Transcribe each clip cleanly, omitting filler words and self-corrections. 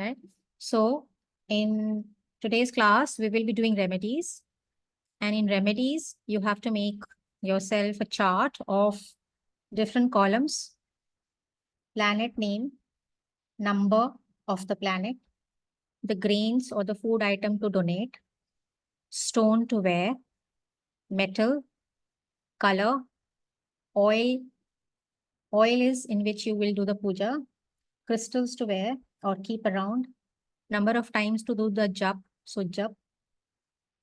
right? So in today's class, we will be doing remedies. And in remedies, you have to make yourself a chart of different columns, planet name, number of the planet, the grains or the food item to donate, stone to wear, metal, color, oil. Oil is in which you will do the puja, crystals to wear or keep around, number of times to do the jap, so jap,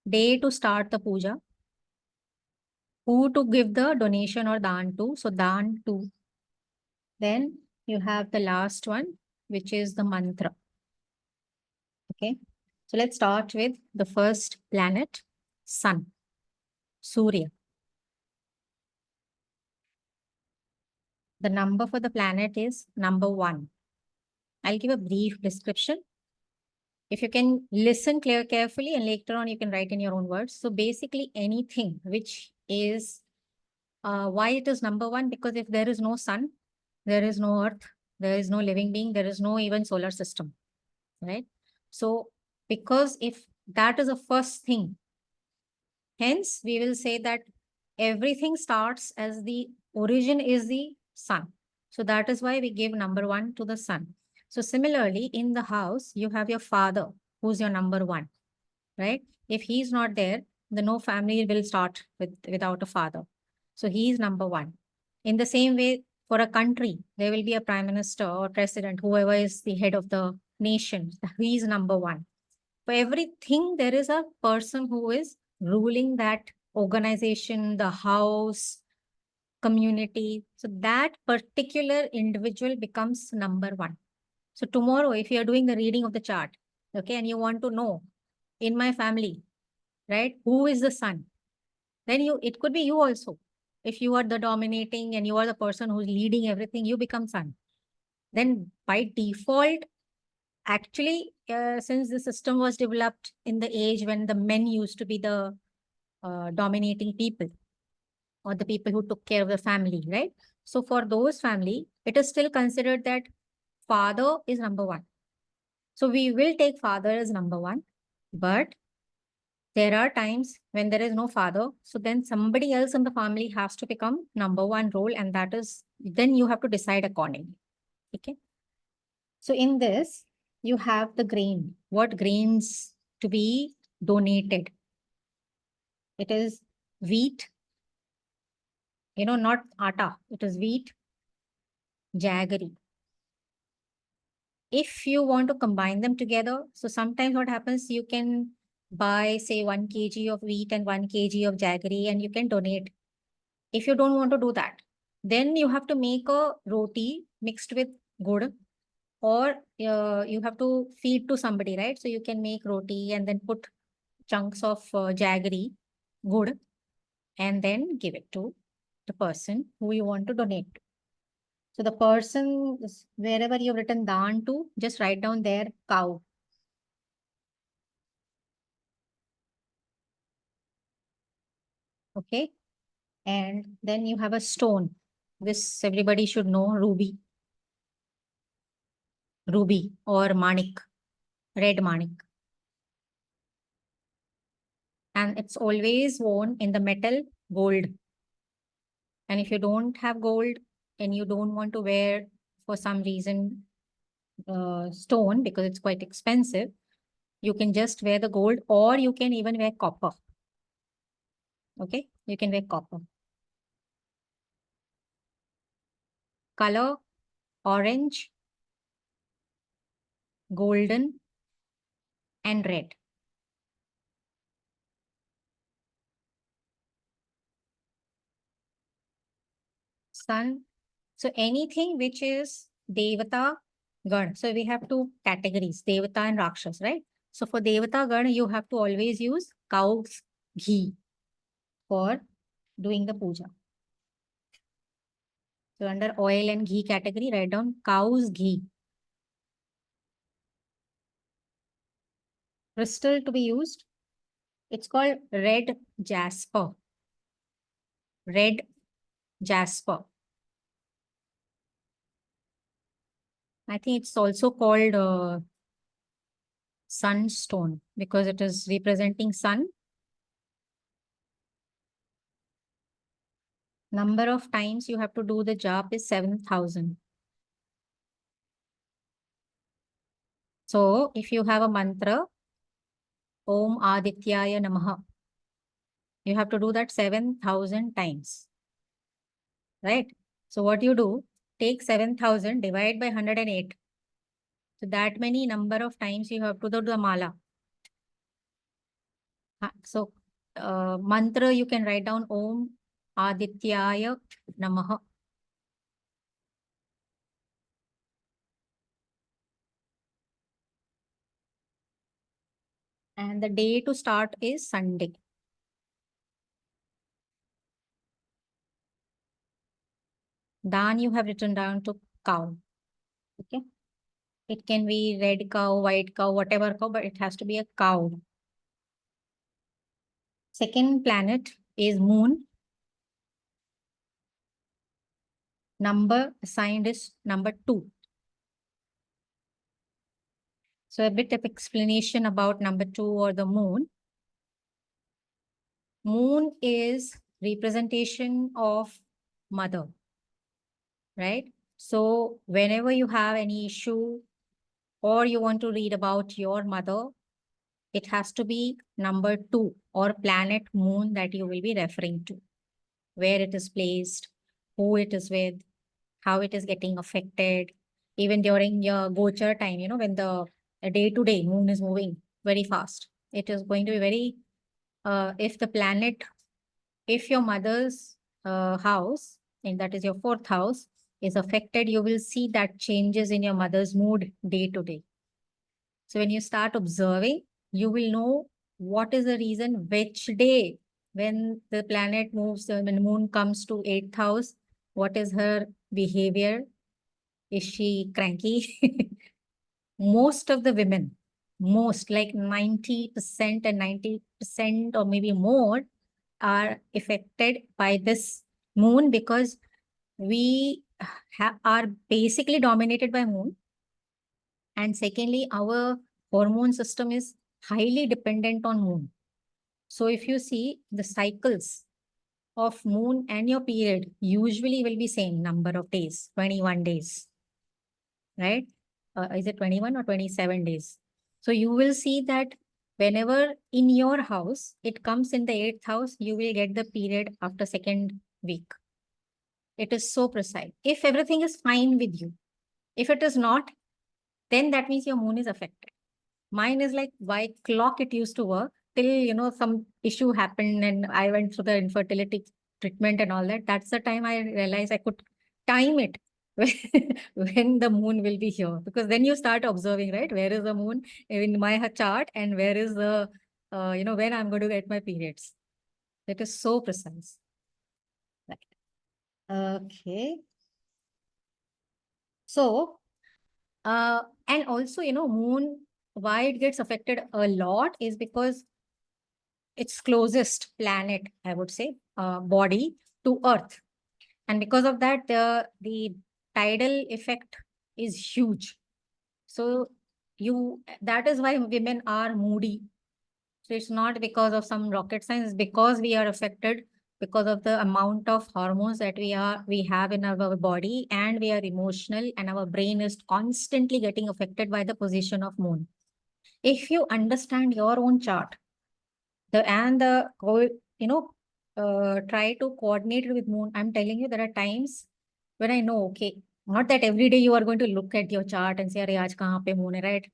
day to start the puja, who to give the donation or daan to, so daan to. Then you have the last one, which is the mantra. Okay, so let's start with the first planet, sun, Surya. The number for the planet is number 1. I'll give a brief description. If you can listen carefully and later on you can write in your own words. So basically anything which is, why it is number 1? Because if there is no sun, there is no earth, there is no living being, there is no even solar system, right? So because if that is the first thing, hence we will say that everything starts as the origin is the sun. So that is why we give number 1 to the sun. So similarly, in the house, you have your father, who's your number 1, right? If he's not there, then no family will start without a father. So he is number 1. In the same way, for a country, there will be a prime minister or president, whoever is the head of the nation, he is number 1. For everything, there is a person who is ruling that organization, the house, community. So that particular individual becomes number 1. So tomorrow, if you are doing the reading of the chart, okay, and you want to know in my family, right, who is the sun, then it could be you also. If you are the dominating and you are the person who's leading everything, you become sun. Then by default, actually, since the system was developed in the age when the men used to be the dominating people or the people who took care of the family, right? So for those family, it is still considered that father is number 1. So we will take father as number 1, but there are times when there is no father. So then somebody else in the family has to become number 1 role, and that is, then you have to decide accordingly. Okay. So in this, you have the grain. What grains to be donated? It is wheat, not atta. It is wheat, jaggery. If you want to combine them together, so sometimes what happens, you can buy, say, 1 kg of wheat and 1 kg of jaggery, and you can donate. If you don't want to do that, then you have to make a roti mixed with gur, or you have to feed to somebody, right? So you can make roti and then put chunks of jaggery, gur, and then give it to the person who you want to donate to. So the person, wherever you've written Daan to, just write down there cow. Okay. And then you have a stone. This everybody should know, ruby or manik, red manik. And it's always worn in the metal gold. And if you don't have gold and you don't want to wear for some reason stone because it's quite expensive, you can just wear the gold, or you can even wear copper. Okay, you can wear copper. Color, orange, golden, and red. Sun. So anything which is Devata Gan. So we have 2 categories, Devata and Rakshas, right? So for Devata Gan, you have to always use cow's ghee for doing the puja. So under oil and ghee category, write down cow's ghee. Crystal to be used, it's called red jasper. Red jasper. I think it's also called sunstone, because it is representing sun. Number of times you have to do the job is 7,000. So if you have a mantra, Om Adityaya Namaha, you have to do that 7,000 times, right? So what you do, take 7,000, divide by 108. So that many number of times you have to do the mala. So mantra you can write down Om Adityaya Namaha. And the day to start is Sunday. Daan you have written down to cow. Okay. It can be red cow, white cow, whatever cow, but it has to be a cow. Second planet is moon. Number assigned is number 2. So a bit of explanation about number 2 or the moon. Moon is representation of mother, right? So whenever you have any issue or you want to read about your mother, it has to be number 2 or planet moon that you will be referring to, where it is placed, who it is with, how it is getting affected. Even during your gochar time, when the day to day moon is moving very fast, it is going to be very, if the planet, if your mother's house, and that is your 4th house, is affected, you will see that changes in your mother's mood day to day. So when you start observing, you will know what is the reason, which day, when the planet moves, when the moon comes to 8th house, what is her behavior? Is she cranky? Most of the women, most like 90% and 90% or maybe more are affected by this moon, because we are basically dominated by moon. And secondly, our hormone system is highly dependent on moon. So if you see the cycles of moon and your period usually will be same number of days, 21 days, right? Is it 21 or 27 days? So you will see that whenever in your house, it comes in the 8th house, you will get the period after 2nd week. It is so precise. If everything is fine with you, if it is not, then that means your moon is affected. Mine is like by clock it used to work till, some issue happened and I went through the infertility treatment and all that. That's the time I realized I could time it when the moon will be here. Because then you start observing, right? Where is the moon in my chart and where is the, when I'm going to get my periods. It is so precise. Right. Okay. So, and also, moon, why it gets affected a lot is because its closest planet, I would say, body to Earth. And because of that, the tidal effect is huge. So that is why women are moody. So it's not because of some rocket science, it's because we are affected because of the amount of hormones that we have in our body, and we are emotional, and our brain is constantly getting affected by the position of moon. If you understand your own chart, try to coordinate it with moon. I'm telling you, there are times when I know, okay, not that every day you are going to look at your chart and say, "Arey, aaj kahan pe moon hai," right?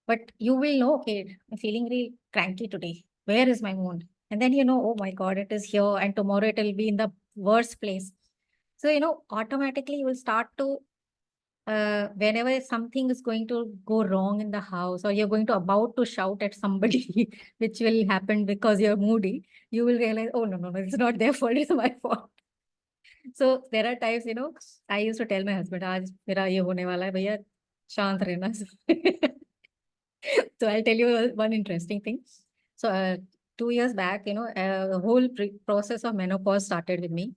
But you will know, okay, I'm feeling very cranky today. Where is my moon? And then oh my God, it is here, and tomorrow it will be in the worst place. So automatically you will start to whenever something is going to go wrong in the house, or you're going to about to shout at somebody, which will happen because you're moody, you will realize, oh, no, no, no, it's not their fault, it's my fault. So there are times, I used to tell my husband, "Aaj mera ye hone wala hai, bhaiya, shant rehna." So I'll tell you one interesting thing. So 2 years back, the whole process of menopause started with me.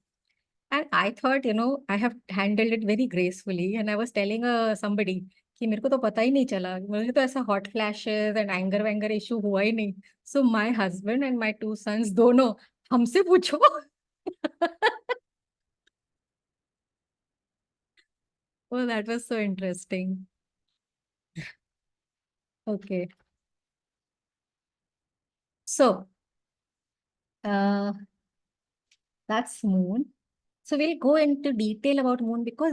And I thought, I have handled it very gracefully. And I was telling somebody, कि मेरे को तो पता ही नहीं चला, मुझे तो ऐसा हॉट फ्लैशेस एंड एंगर वैंगर इशू हुआ ही नहीं. So my husband and my 2 sons दोनों हमसे पूछो. Oh, that was so interesting. Okay. So, uh, that's moon. So we'll go into detail about moon because,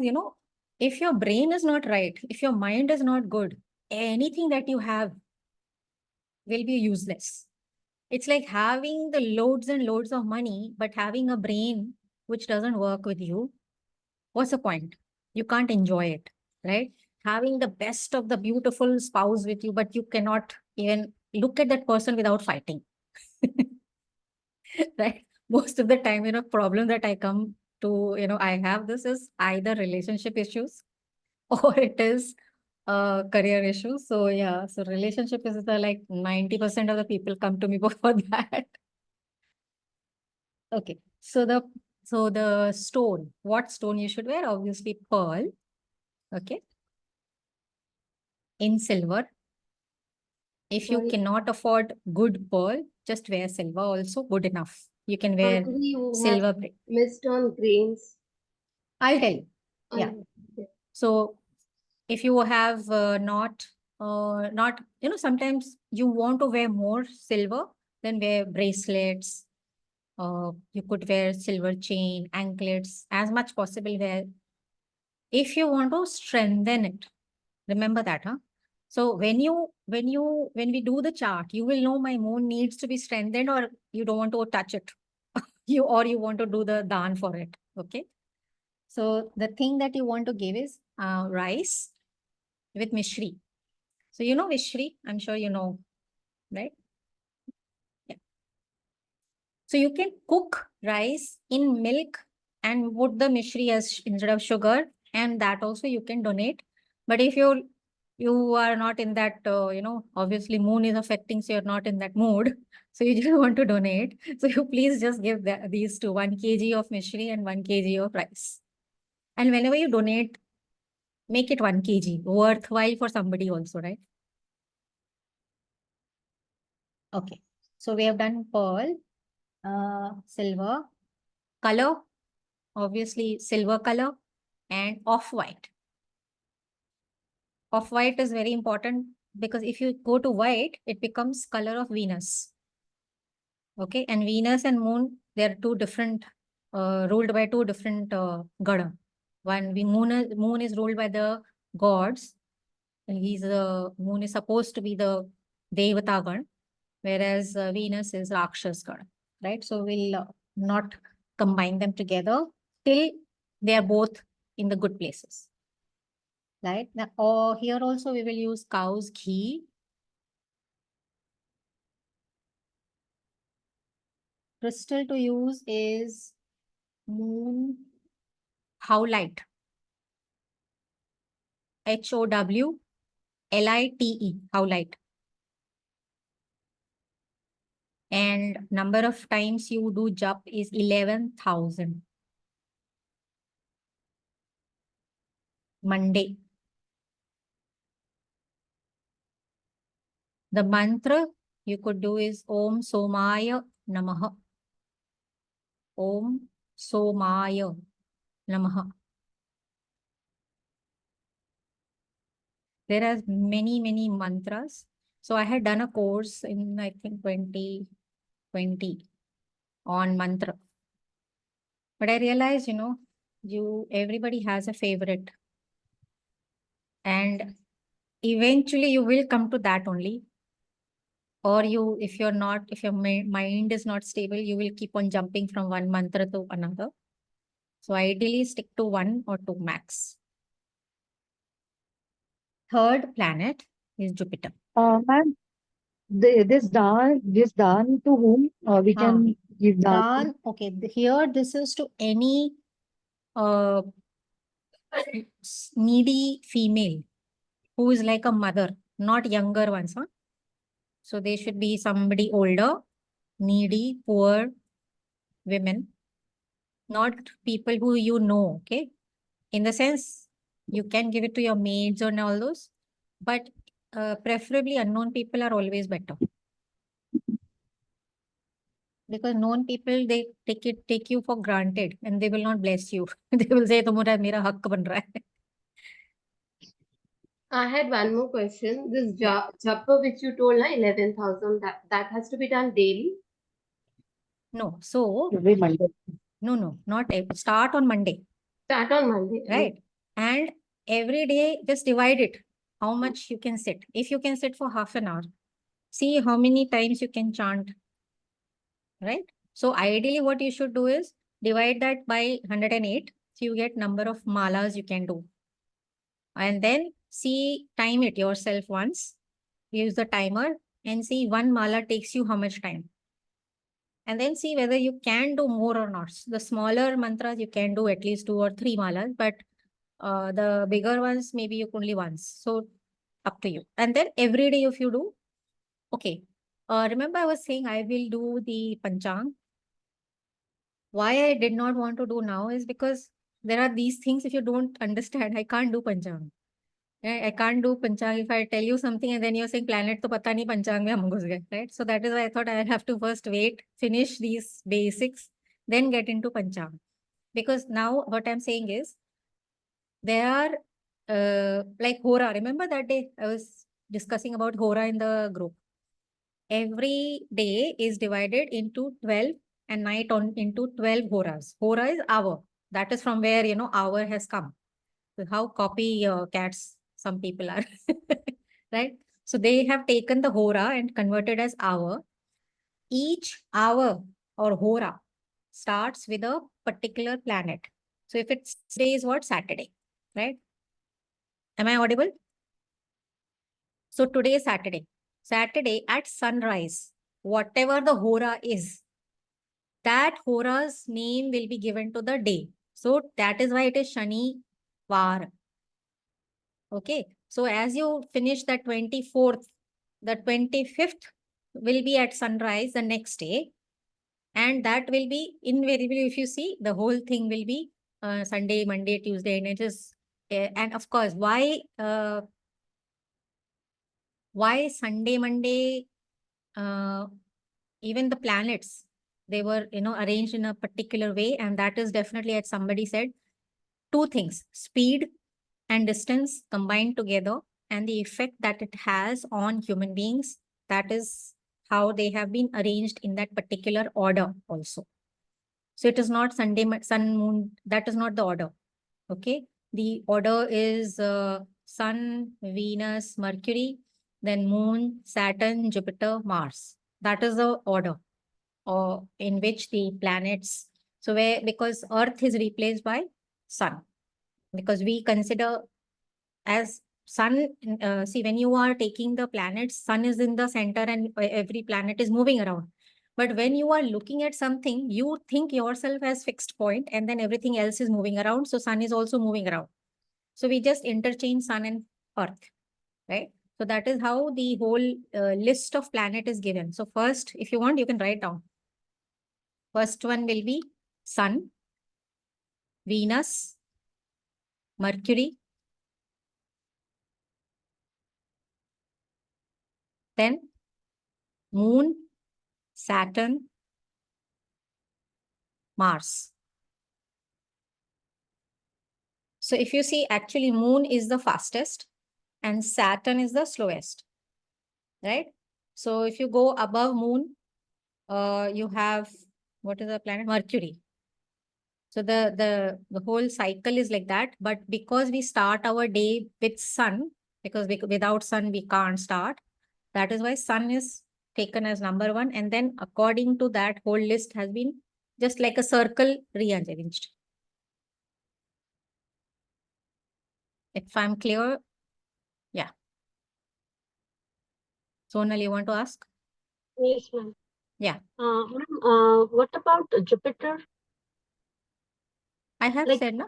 if your brain is not right, if your mind is not good, anything that you have will be useless. It's like having the loads and loads of money, but having a brain which doesn't work with you. What's the point? You can't enjoy it, right? Having the best of the beautiful spouse with you, but you cannot even look at that person without fighting. Right? Most of the time, problem that I come to, I have this is either relationship issues or it is career issues. So yeah, so relationship is the like 90% of the people come to me for that. Okay. So the stone, what stone you should wear? Obviously pearl. Okay. In silver. If you Sorry, cannot afford good pearl, just wear silver also good enough. You can wear actually, you have silver braid. missed on grains. I'll tell you. Yeah. I, So if you have not, sometimes you want to wear more silver, then wear bracelets. You could wear silver chain, anklets, as much possible wear. If you want to strengthen it, remember that, huh? So when we do the chart, you will know my moon needs to be strengthened or you don't want to touch it. You want to do the daan for it. Okay. So the thing that you want to give is rice with mishri. So you know mishri, I'm sure you know, right? Yeah. So you can cook rice in milk and put the mishri as instead of sugar, and that also you can donate. But if you are not in that, obviously moon is affecting, so you're not in that mood. So you just want to donate. So you please just give these two, 1 kg of mishri and 1 kg of rice. And whenever you donate, make it 1 kg, worthwhile for somebody also, right? Okay. So we have done pearl, silver, color, obviously silver color, and off-white. Off-white is very important because if you go to white, it becomes color of Venus. Okay, and Venus and moon, they're two different, ruled by two different gada. Moon is ruled by the gods. And moon is supposed to be the Devata Gana, whereas Venus is Rakshas Gana, right? So we'll not combine them together till they are both in the good places. Right? Now, here also we will use cow's ghee. Crystal to use is moon howlite. HOWLITE, howlite. And number of times you do jap is 11,000. Monday. The mantra you could do is Om Somaya Namaha. Om Somaya Namaha. There are many, many mantras. So I had done a course in, I think, 2020 on mantra. But I realized, everybody has a favorite. And eventually you will come to that only. Or if your mind is not stable, you will keep on jumping from one mantra to another. So ideally stick to one or two max. Third planet is Jupiter. Ma'am, this Daan to whom we Ah, can give Daan to? Daan, okay. Here, this is to any uh, needy female who is like a mother, not younger ones. Huh? So they should be somebody older, needy, poor women, not people who you know. Okay. In the sense, you can give it to your maids and all those, but preferably unknown people are always better. Because known people, they take you for granted and they will not bless you. They will say, "Tumhara mera hak ban raha hai." I had one more question. This Yeah. japa which you told, 11,000, that has to be done daily? No, so Every Monday. no, not start on Monday, Start on Monday. right? And every day just divide it. How much you can sit? If you can sit for half an hour, see how many times you can chant, right? So ideally, what you should do is divide that by 108. So you get number of malas you can do. And then see, time it yourself once. Use the timer and see one mala takes you how much time. And then see whether you can do more or not. So the smaller mantras, you can do at least 2 or 3 malas, but the bigger ones, maybe you only once. So up to you. And then every day if you do, okay. Remember I was saying I will do the panchang. Why I did not want to do now is because there are these things, if you don't understand, I can't do panchang. I can't do panchang if I tell you something and then you're saying planet to pata nahi panchang mein hum ghus gaye, right? So that is why I thought I have to first wait, finish these basics, then get into panchang. Because now what I'm saying is there are like Hora. Remember that day I was discussing about Hora in the group. Every day is divided into 12 and night on into 12 Horas. Hora is hour. That is from where, hour has come. So how copy cats some people are, right? So they have taken the hora and converted as hour. Each hour or hora starts with a particular planet. So if it's today is what? Saturday, right? Am I audible? So today is Saturday. Saturday at sunrise, whatever the hora is, that hora's name will be given to the day. So that is why it is Shani Var. Okay. So as you finish the 24th, the 25th will be at sunrise the next day. And that will be invariably, if you see, the whole thing will be Sunday, Monday, Tuesday, and it is, and of course, why Sunday, Monday, even the planets, they were, arranged in a particular way. And that is definitely, as somebody said, two things, speed and distance combined together and the effect that it has on human beings. That is how they have been arranged in that particular order also. So it is not Sunday, sun, moon, that is not the order. Okay. The order is Sun, Venus, Mercury, then Moon, Saturn, Jupiter, Mars. That is the order in which the planets, so because Earth is replaced by Sun, because we consider as sun, see, when you are taking the planets, sun is in the center and every planet is moving around. But when you are looking at something, you think yourself as fixed point and then everything else is moving around. So sun is also moving around. So we just interchange sun and earth, right? So that is how the whole list of planet is given. So first, if you want, you can write down. First one will be Sun, Venus, Mercury, then Moon, Saturn, Mars. So if you see, actually Moon is the fastest and Saturn is the slowest, right? So if you go above Moon, you have, what is the planet? Mercury. So the whole cycle is like that. But because we start our day with sun, because without sun we can't start, that is why sun is taken as number one. And then according to that, whole list has been just like a circle rearranged. If I'm clear, yeah. Sonal, you want to ask? Yes, ma'am. Yeah. What about Jupiter? I have Like, said, no?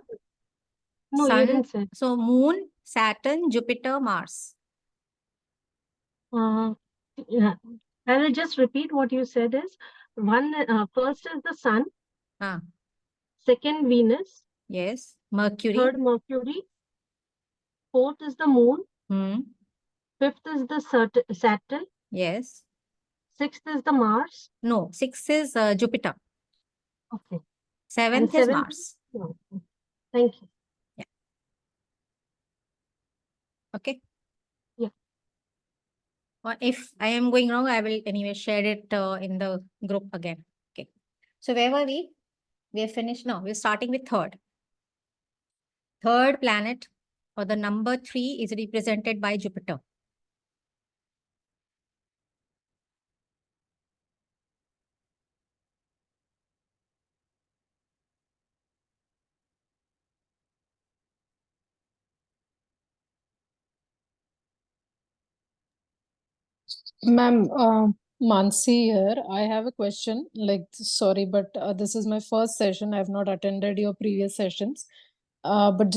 no, you didn't say. So Moon, Saturn, Jupiter, Mars. Yeah. I will just repeat what you said is first is the sun, Ah, second Venus, yes. Mercury. third Mercury, fourth is the moon, Hmm. Fifth is the Saturn. Yes. Sixth is the Mars. No, 6 is Jupiter. Okay. 7th is seventh Mars. no. Thank you. Okay. Yeah. Or if I am going wrong, I will anyway share it in the group again. Okay. So where were we? We have finished. No, we're starting with third. Third planet, or the number 3, is represented by Jupiter. Ma'am, Mansi here. I have a question. Like, sorry, but this is my first session. I have not attended your previous sessions. But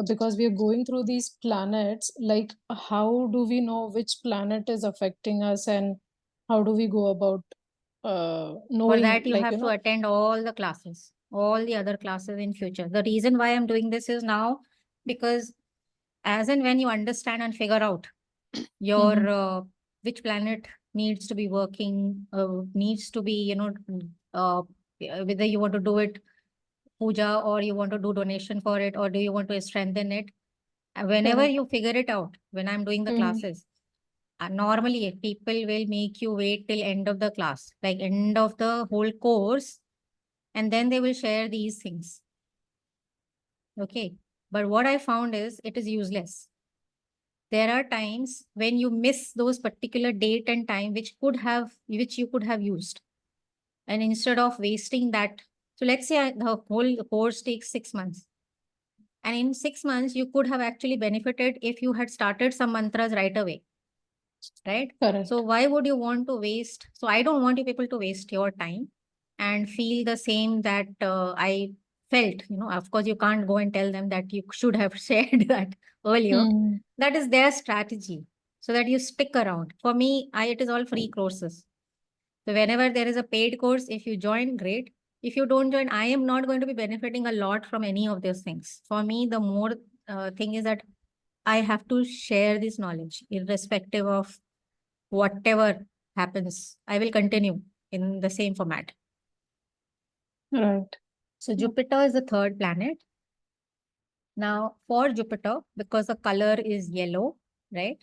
because we are going through these planets, like, how do we know which planet is affecting us, and how do we go about For knowing, that, you like, have you to know? attend all the classes, all the other classes in future. The reason why I'm doing this is now because as and when you understand and figure out your Mhm. which planet needs to be working, needs to be, whether you want to do it puja or you want to do donation for it or do you want to strengthen it. Whenever Correct. you figure it out, when I'm doing the Mhm. classes, normally people will make you wait till end of the class, like end of the whole course, and then they will share these things. Okay. But what I found is it is useless. There are times when you miss those particular date and time which you could have used. And instead of wasting that, so let's say the whole course takes 6 months. And in 6 months, you could have actually benefited if you had started some mantras right away. Right? So Correct. why would you want to waste? So I don't want you people to waste your time and feel the same that I felt. Of course, you can't go and tell them that you should have shared that earlier. Mhm. That is their strategy so that you stick around. For me, it is all free courses. So whenever there is a paid course, if you join, great. If you don't join, I am not going to be benefiting a lot from any of these things. For me, the more thing is that I have to share this knowledge irrespective of whatever happens. I will continue in the same format. Right. So Jupiter is the third planet. Now for Jupiter, because the color is yellow, right?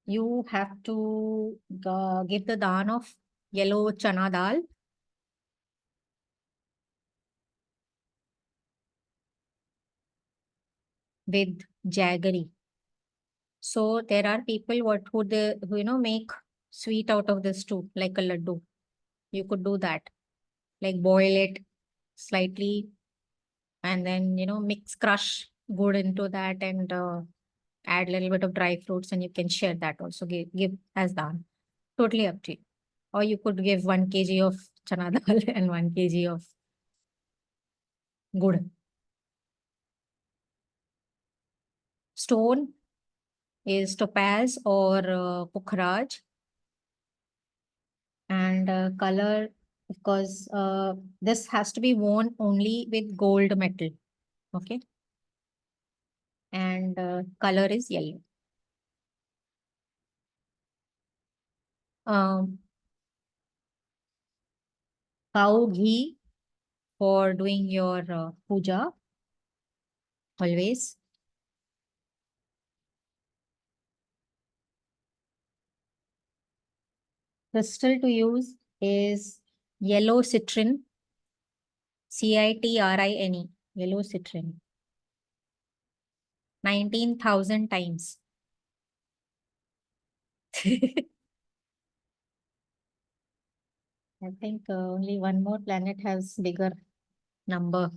You have to give the daan of yellow chana dal. With jaggery. So there are people who make sweet out of this too, like a laddu. You could do that, like boil it slightly and then mix crush good into that and add a little bit of dry fruits and you can share that also. Give as daan. Totally up to you. Or you could give 1 kg of chana dal and 1 kg of good. Stone is topaz or pukhraj. And color, of course, this has to be worn only with gold metal. Okay. And color is yellow. Um, cow ghee for doing your puja always. Crystal to use is yellow citrin, CITRINE, yellow citrin. 19,000 times. I think only one more planet has bigger number,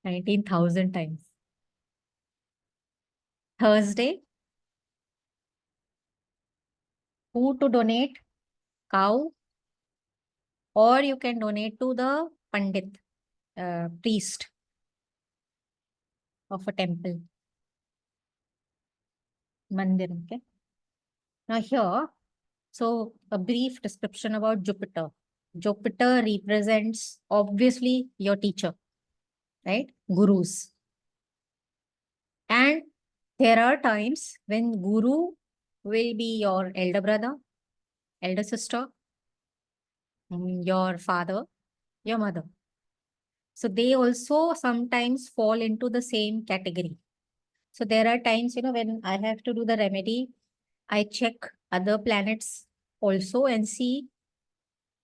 19,000 times. Thursday, who to donate? Cow, or you can donate to the Pandit, priest of a temple, mandir. Okay. Now here, so a brief description about Jupiter. Jupiter represents obviously your teacher, right? Gurus. And There are times when Guru will be your elder brother, elder sister, your father, your mother. So they also sometimes fall into the same category. So there are times, when I have to do the remedy, I check other planets also and see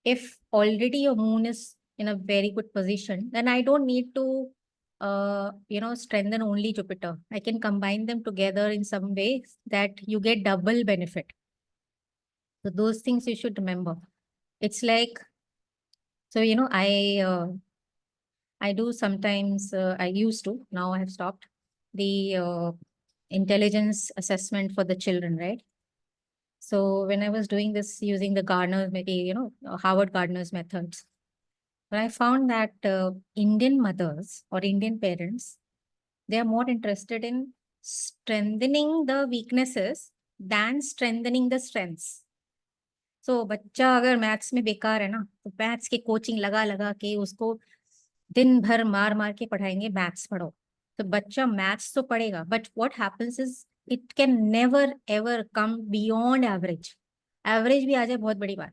if already your moon is in a very good position, then I don't need to, strengthen only Jupiter. I can combine them together in some ways that you get double benefit. So those things you should remember. It's like, so, I do sometimes, I used to, now I have stopped, the intelligence assessment for the children, right? So when I was doing this using the Gardner, maybe, Howard Gardner's methods, but I found that Indian mothers or Indian parents, they are more interested in strengthening the weaknesses than strengthening the strengths. So बच्चा अगर maths में बेकार है ना, तो maths की coaching लगा लगा के उसको दिन भर मार मार के पढ़ाएंगे, मैथ्स पढ़ो, तो बच्चा मैथ्स तो पढ़ेगा, but what happens is it can never ever come beyond average. Average भी आ जाए बहुत बड़ी बात.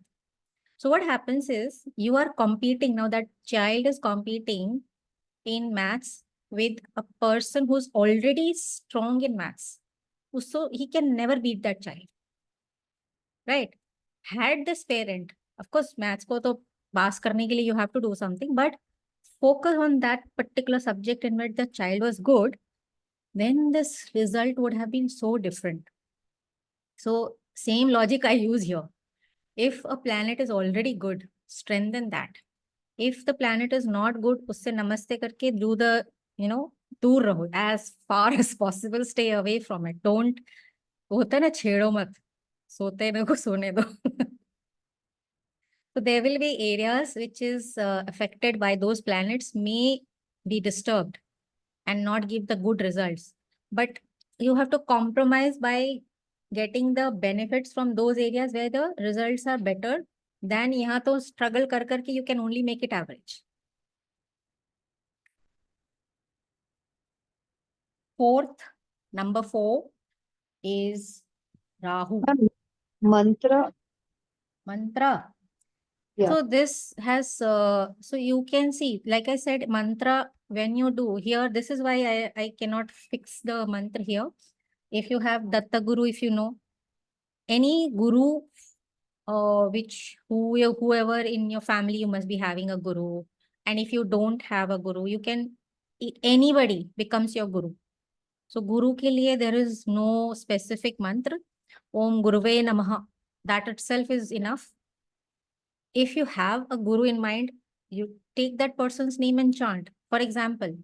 So what happens is you are competing now, that child is competing in maths with a person who's already strong in maths. So he can never beat that child. Right? Had this parent, of course, maths ko to pass karne ke liye you have to do something, but focus on that particular subject in which the child was good, then this result would have been so different. So same logic I use here. If a planet is already good, strengthen that. If the planet is not good, usse namaste karke do the, दूर रहो, as far as possible, stay away from it. Don't, होता है ना, छेड़ो मत, सोते मेरे को सोने दो. So there will be areas which is affected by those planets may be disturbed and not give the good results. But you have to compromise by getting the benefits from those areas where the results are better than यहाँ तो struggle कर करके you can only make it average. Fourth, number 4 is Rahu. Mantra. Mantra. Yeah. So this has, so you can see, like I said, mantra, when you do here, this is why I cannot fix the mantra here. If you have Datta Guru, if you know, any Guru, whoever in your family, you must be having a Guru. And if you don't have a Guru, you can, anybody becomes your Guru. So Guru ke liye, there is no specific mantra. Om Guruve Namaha. That itself is enough. If you have a guru in mind, you take that person's name and chant. For example,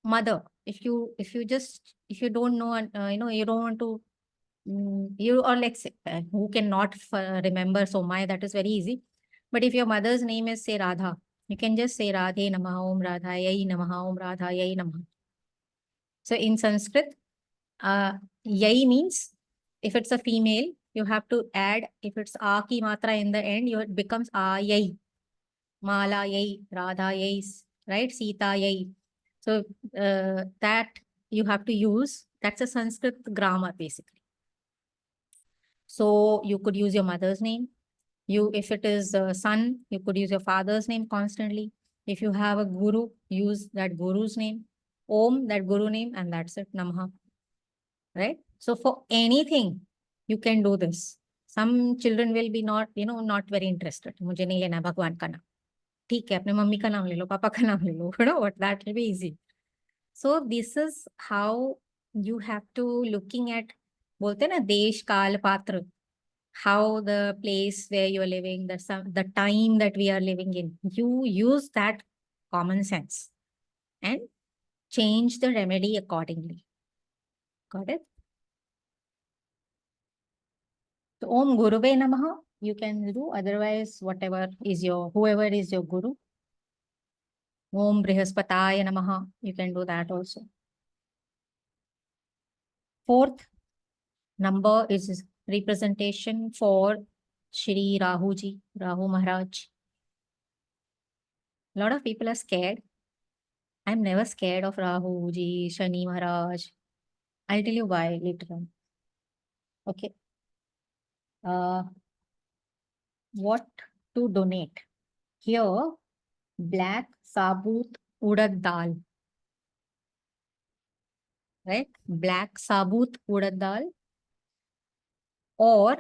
mother. If you don't know, you don't want to, you, or like say, who cannot remember Somai, that is very easy. But if your mother's name is, say, Radha, you can just say Radhe Namaha, Om Radha Yai Namaha, Om Radha Yai Namaha. So in Sanskrit, Yai means if it's a female, you have to add, if it's A ki matra in the end, it becomes A Yai. Mala Yai, Radha Yai, right? Sita Yai. So that you have to use. That's a Sanskrit grammar basically. So you could use your mother's name. If it is a son, you could use your father's name constantly. If you have a guru, use that guru's name. Om, that guru name, and that's it. Namaha. Right? So for anything, you can do this. Some children will be not, not very interested. मुझे नहीं लेना भगवान का नाम. ठीक है, अपने mummy का नाम ले लो, पापा का नाम ले लो. You know what? That will be easy. So this is how you have to looking at, बोलते हैं ना, देश काल पात्र. How the place where you are living, the time that we are living in, you use that common sense and change the remedy accordingly. Got it? So Om Guruve Namaha, you can do, otherwise whoever is your Guru. Om Brihaspataya Namaha, you can do that also. Fourth number is representation for Shri Rahu Ji, Rahu Maharaj. A lot of people are scared. I'm never scared of Rahu Ji, Shani Maharaj. I'll tell you why later on. Okay. What to donate? Here, black sabut urad dal. Right? Black sabut urad dal or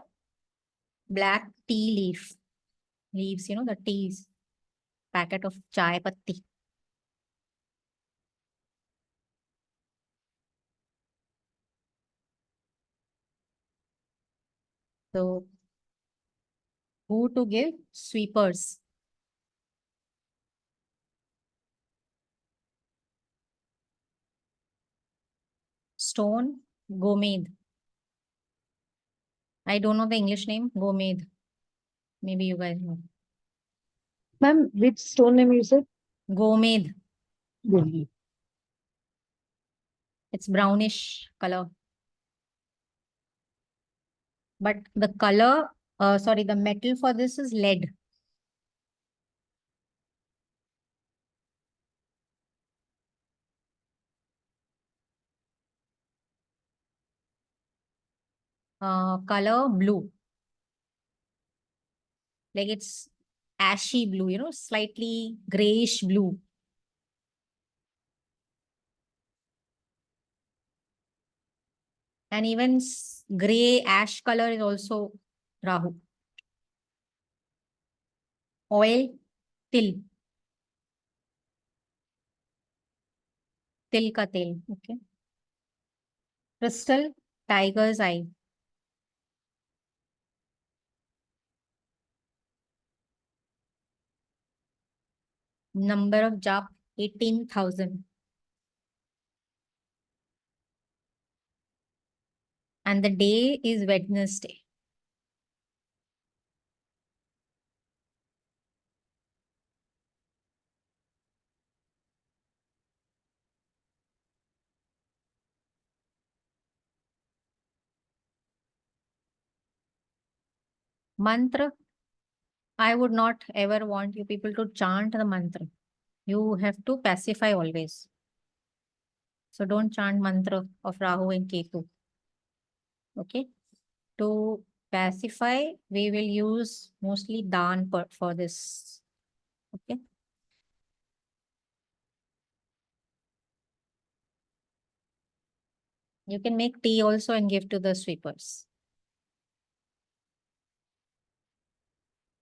black tea leaf. Leaves, you know, the teas. Packet of chai patti. So, who to give? Sweepers. Stone, gomed. I don't know the English name, gomed. Maybe you guys know. Ma'am, which stone name you said? Gomed. Gold. It's brownish color. But the color, sorry, the metal for this is lead. Color blue. Like it's ashy blue, you know, slightly grayish blue. And even gray ash color is also Rahu. Oil, til. Til ka tel. Okay. Crystal, tiger's eye. Number of jap, 18,000. And the day is Wednesday. Mantra, I would not ever want you people to chant the mantra. You have to pacify always. So don't chant mantra of Rahu and Ketu. Okay. To pacify, we will use mostly Daan for this. Okay. You can make tea also and give to the sweepers.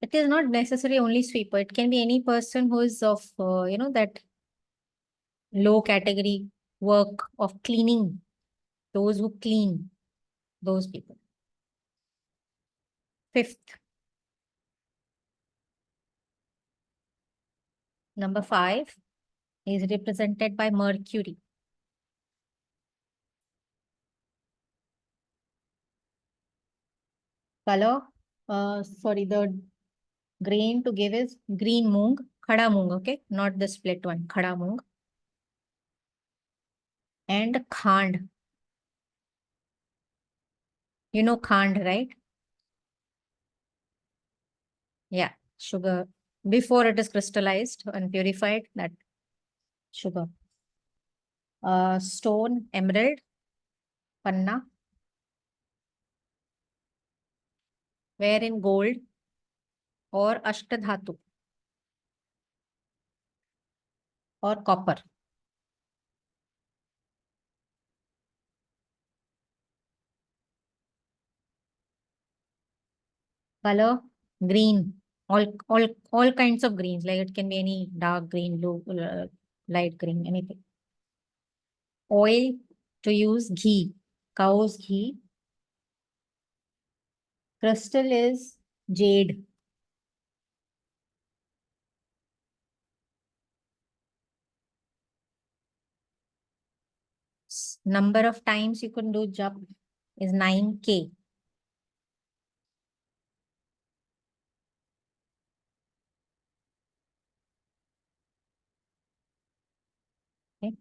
It is not necessarily only sweeper. It can be any person who is of, that low category work of cleaning. Those who clean, those people. Fifth. Number 5 is represented by Mercury. Color, the grain to give is green moong, khada moong, okay? Not the split one, khada moong. And khand. You know khand, right? Yeah, sugar. Before it is crystallized and purified, that sugar. Stone, emerald, panna. Wherein gold or ashtadhatu or copper. Color, green. All kinds of greens. Like it can be any dark green, blue, light green, anything. Oil to use ghee, cow's ghee. Crystal is jade. Number of times you can do jap is 9K. Okay.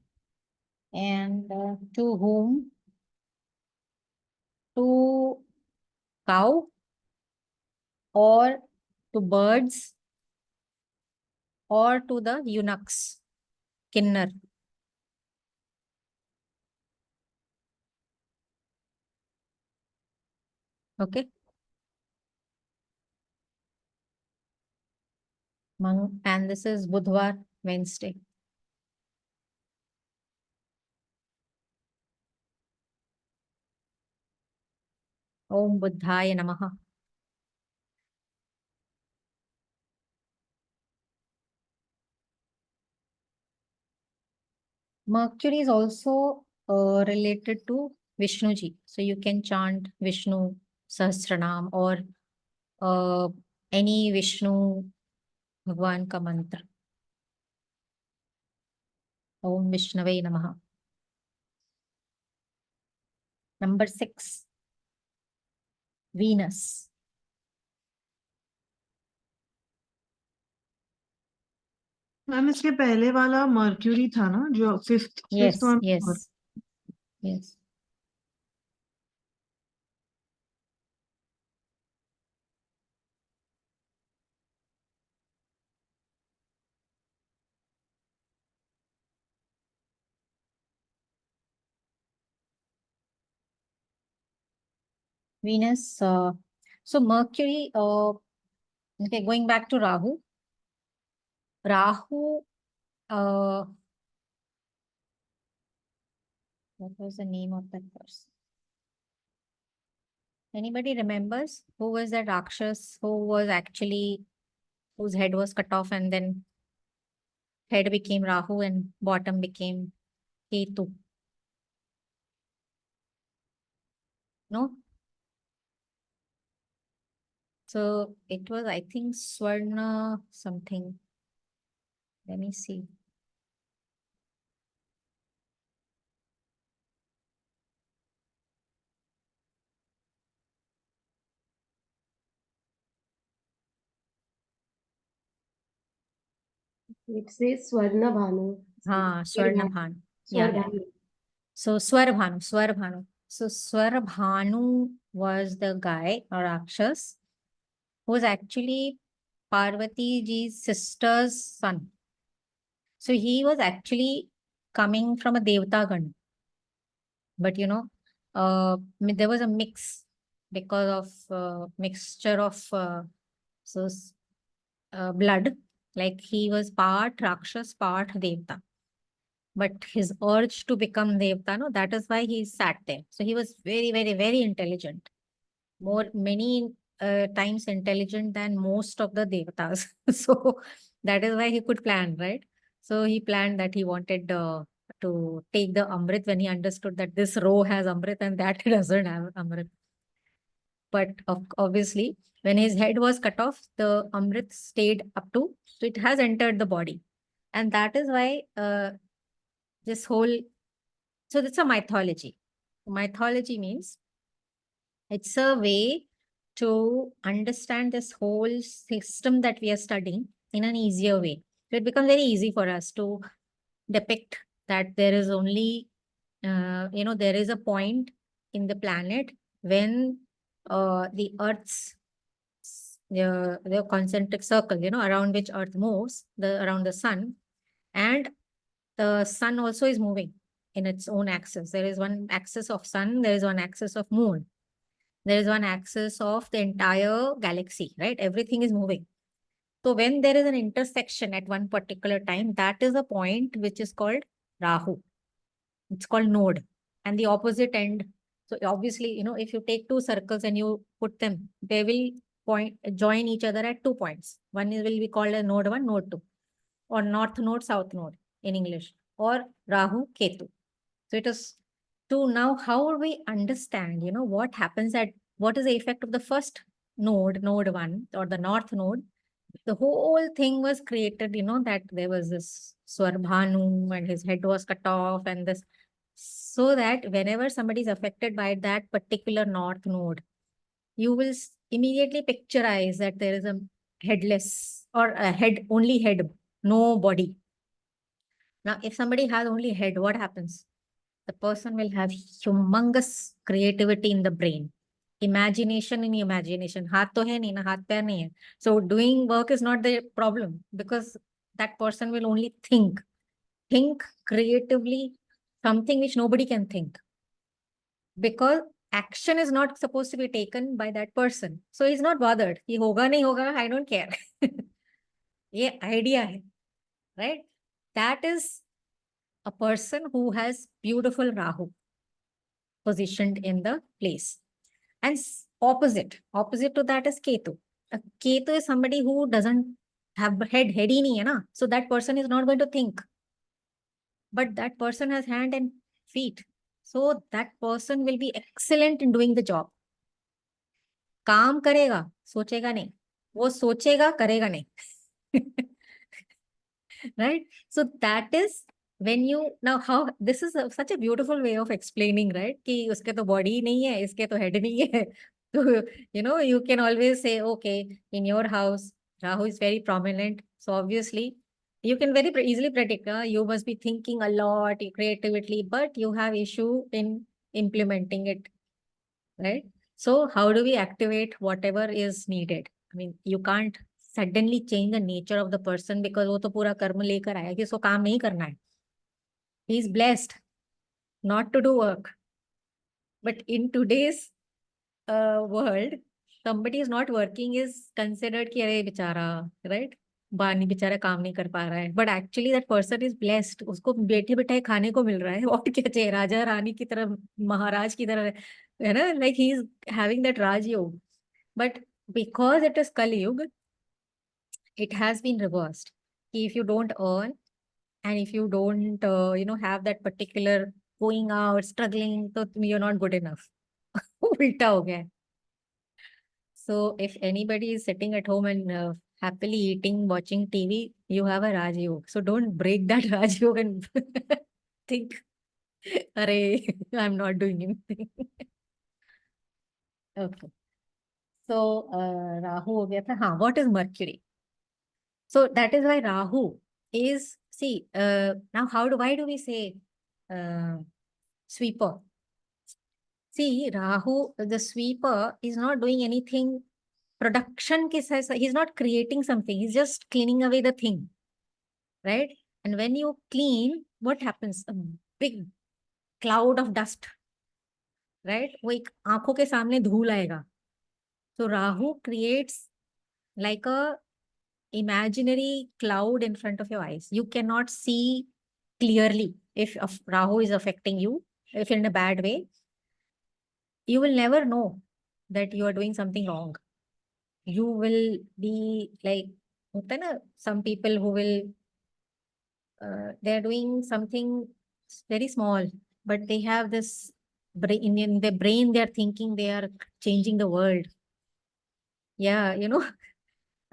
And to whom? To cow or to birds or to the eunuchs, kinner. Okay. And this is Budhvar, Wednesday. Om Buddhaya Namaha. Mercury is also related to Vishnu ji. So you can chant Vishnu Sahasranam or any Vishnu Bhagwan ka mantra. Om Vishnave Namaha. Number 6, Venus. Ma'am इसके पहले वाला mercury था ना जो fifth Yes, one yes, yes. Venus. So Mercury, okay, going back to Rahu. Rahu, what was the name of that person? Anybody remembers who was that Rakshas who was actually, whose head was cut off and then head became Rahu and bottom became Ketu? No? So it was, I think, Swarna something. Let me see. It says Swarna Bhanu. Swarna Bhanu. Yeah. Swarbhanu. So Swarbhanu. So Swarbhanu was the guy or Rakshas who was actually Parvati ji's sister's son. So he was actually coming from a Devata Gan. But there was a mix because of mixture of blood. Like he was part Rakshas, part Devata. But his urge to become Devta, no, that is why he sat there. So he was very, very, very intelligent. Many times intelligent than most of the Devatas. So that is why he could plan, right? So he planned that he wanted to take the Amrit when he understood that this row has Amrit and that doesn't have Amrit. But obviously, when his head was cut off, the Amrit stayed up to, so it has entered the body. And that is why this whole, so it's a mythology. Mythology means it's a way to understand this whole system that we are studying in an easier way. So it becomes very easy for us to depict that there is only, there is a point in the planet when the Earth's the concentric circle, around which Earth moves, around the sun, and the sun also is moving in its own axis. There is one axis of sun, there is one axis of moon. There is one axis of the entire galaxy, right? Everything is moving. So when there is an intersection at one particular time, that is a point which is called Rahu. It's called node. And the opposite end. So obviously, if you take two circles and you put them, they will join each other at 2 points. One will be called a node 1, node 2, or north node, south node in English, or Rahu, Ketu. So it is to now how we understand, what happens what is the effect of the first node, node 1, or the north node. The whole thing was created, that there was this Swarbhanu and his head was cut off and this, so that whenever somebody is affected by that particular north node, you will immediately picturize that there is a headless or a head, only head, no body. Now, if somebody has only head, what happens? The person will have humongous creativity in the brain. Imagination in imagination. Haath to hai nahi na, haath pair nahi hai. So doing work is not the problem because that person will only think creatively, something which nobody can think. Because action is not supposed to be taken by that person. So he's not bothered. He hoga nahi hoga, I don't care. ये idea hai, right? That is a person who has beautiful Rahu positioned in the place. And opposite to that is Ketu. Ketu is somebody who doesn't have heady nahi hai na. So that person is not going to think. But that person has hand and feet. So that person will be excellent in doing the job. काम करेगा, सोचेगा नहीं. वो सोचेगा, करेगा नहीं. Right? So that is when you now how this is such a beautiful way of explaining, right? कि उसके तो body ही नहीं है, इसके तो head नहीं है. So you can always say, okay, in your house, Rahu is very prominent. So obviously, you can very easily predict. You must be thinking a lot, creatively, but you have issue in implementing it, right? So how do we activate whatever is needed? I mean, you can't suddenly change the nature of the person because वो तो पूरा कर्म लेकर आया कि उसको काम नहीं करना है. He is blessed not to do work. But in today's world, somebody is not working is considered कि अरे बेचारा, right? बानी बेचारा काम नहीं कर पा रहा है. But actually that person is blessed. उसको बैठे बैठे खाने को मिल रहा है. और क्या चाहिए? राजा रानी की तरह, महाराज की तरह, है ना? Like he is having that Raj Yoga. But because it is Kali Yuga, it has been reversed. If you don't earn and if you don't, have that particular going out, struggling, so you're not good enough. उल्टा हो गया है. So if anybody is sitting at home and happily eating, watching TV, you have a Raj Yoga. So don't break that Raj Yoga and think, "Arey, I'm not doing anything." Okay. So Rahu ho gaya tha. हाँ, what is Mercury? So that is why Rahu is, see, now why do we say sweeper? See, Rahu, the sweeper, is not doing anything production. He's not creating something. He's just cleaning away the thing, right? And when you clean, what happens? A big cloud of dust, right? वो एक आंखों के सामने धूल आएगा. So Rahu creates like a imaginary cloud in front of your eyes. You cannot see clearly if Rahu is affecting you, if in a bad way. You will never know that you are doing something wrong. You will be like, होता है ना, some people who will, they're doing something very small, but they have this brain, in their brain, they're thinking they are changing the world. Yeah,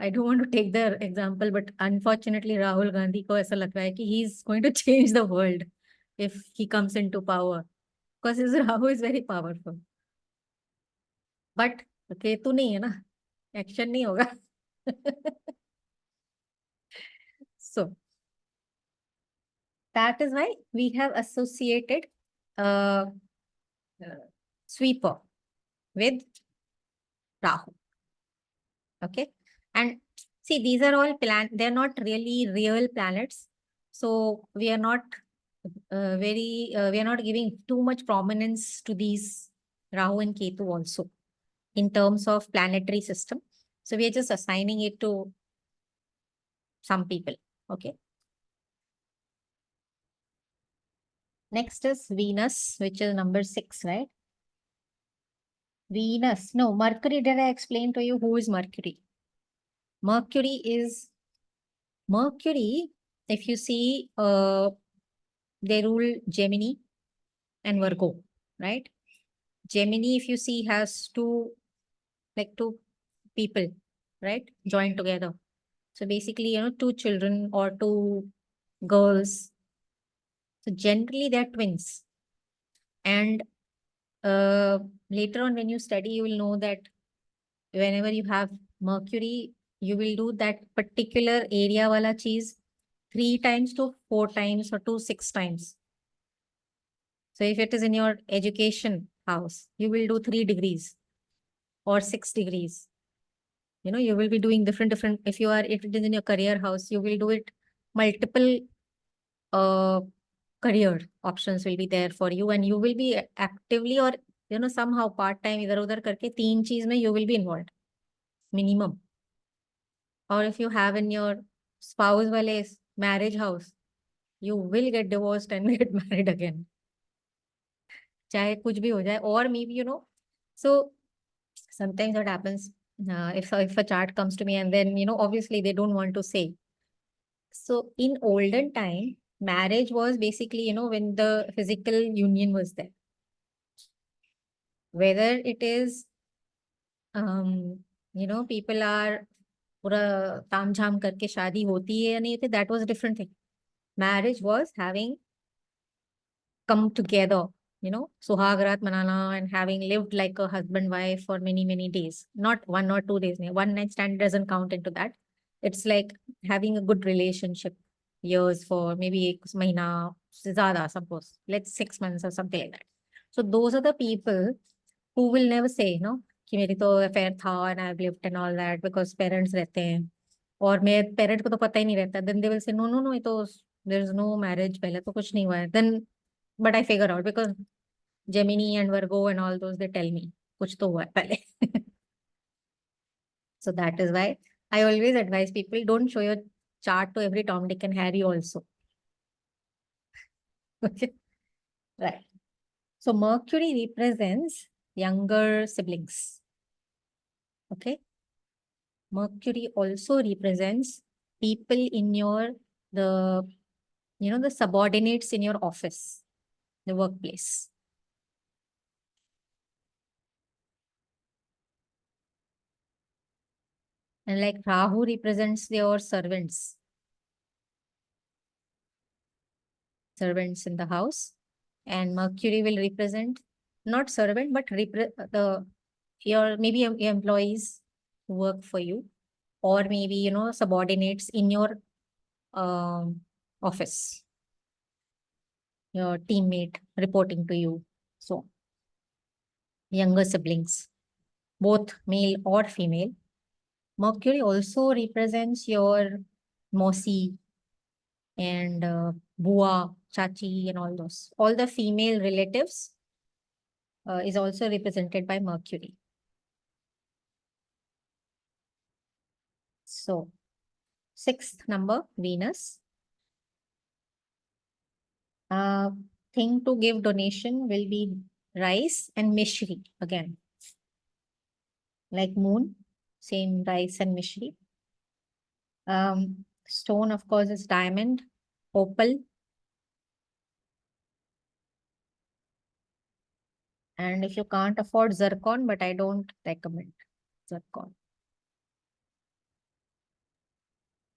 I don't want to take the example, but unfortunately, Rahul Gandhi ko aisa lag raha hai ki he's going to change the world if he comes into power, because his Rahu is very powerful. But Ketu nahi hai na, action nahi hoga. So that is why we have associated uh, sweeper with Rahu. Okay. And see, these are all they're not really real planets. So we are not we are not giving too much prominence to these Rahu and Ketu also in terms of planetary system. So we are just assigning it to some people. Okay. Next is Venus, which is number 6, right? Venus. No, Mercury. Did I explain to you who is Mercury? Mercury, if you see, they rule Gemini and Virgo, right? Gemini, if you see, has two people, right? Joined together. So basically, two children or two girls. So generally, they're twins. And later on, when you study, you will know that whenever you have Mercury, you will do that particular area wala cheese 3 times to 4 times or to 6 times. So if it is in your education house, you will do 3 degrees or 6 degrees. You will be doing different, if it is in your career house, you will do it multiple career options will be there for you, and you will be actively or somehow part time इधर उधर करके 3 चीज में you will be involved minimum. Or if you have in your spouse वाले marriage house, you will get divorced and get married again. चाहे कुछ भी हो जाए. Or maybe so sometimes what happens, if a chart comes to me and then obviously they don't want to say. So in olden time, marriage was basically when the physical union was there. Whether it is people are पूरा ताम झाम करके शादी होती है या नहीं होती, that was a different thing. Marriage was having come together, सुहाग रात manana and having lived like a husband wife for many days, not 1 or 2 days. One night stand doesn't count into that. It's like having a good relationship years for maybe 1 mahina se zyada, suppose let's 6 months or something like that. So those are the people who will never say कि मेरी तो affair था and I've lived and all that because parents रहते हैं और मेरे parent को तो पता ही नहीं रहता. Then they will say no ये तो there is no marriage, पहले तो कुछ नहीं हुआ है. Then but I figure out because Gemini and Virgo and all those they tell me कुछ तो हुआ है पहले. So that is why I always advise people, don't show your chart to every Tom, Dick and Harry also. Okay, right. So Mercury represents younger siblings. Okay. Mercury also represents people in the subordinates in your office, the workplace. And like Rahu represents your servants in the house, and Mercury will represent not servant but your maybe your employees who work for you, or maybe subordinates in your office, your teammate reporting to you. So younger siblings, both male or female. Mercury also represents your Mosi and Bua, Chachi and all those. All the female relatives is also represented by Mercury. So 6th number, Venus. Thing to give donation will be rice and mishri again. Like moon, same rice and mishri. Stone, of course, is diamond, opal. And if you can't afford zircon, but I don't recommend zircon.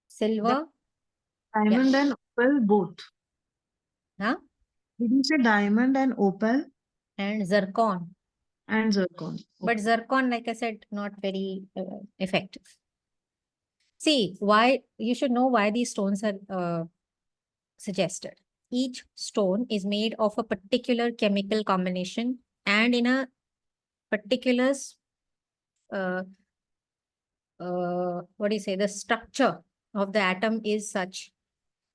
Silver, Diamond and opal both. huh? Did you say diamond and opal And zircon. and zircon? But zircon, like I said, not very effective. See, why you should know why these stones are suggested. Each stone is made of a particular chemical combination and in a particular, what do you say, the structure of the atom is such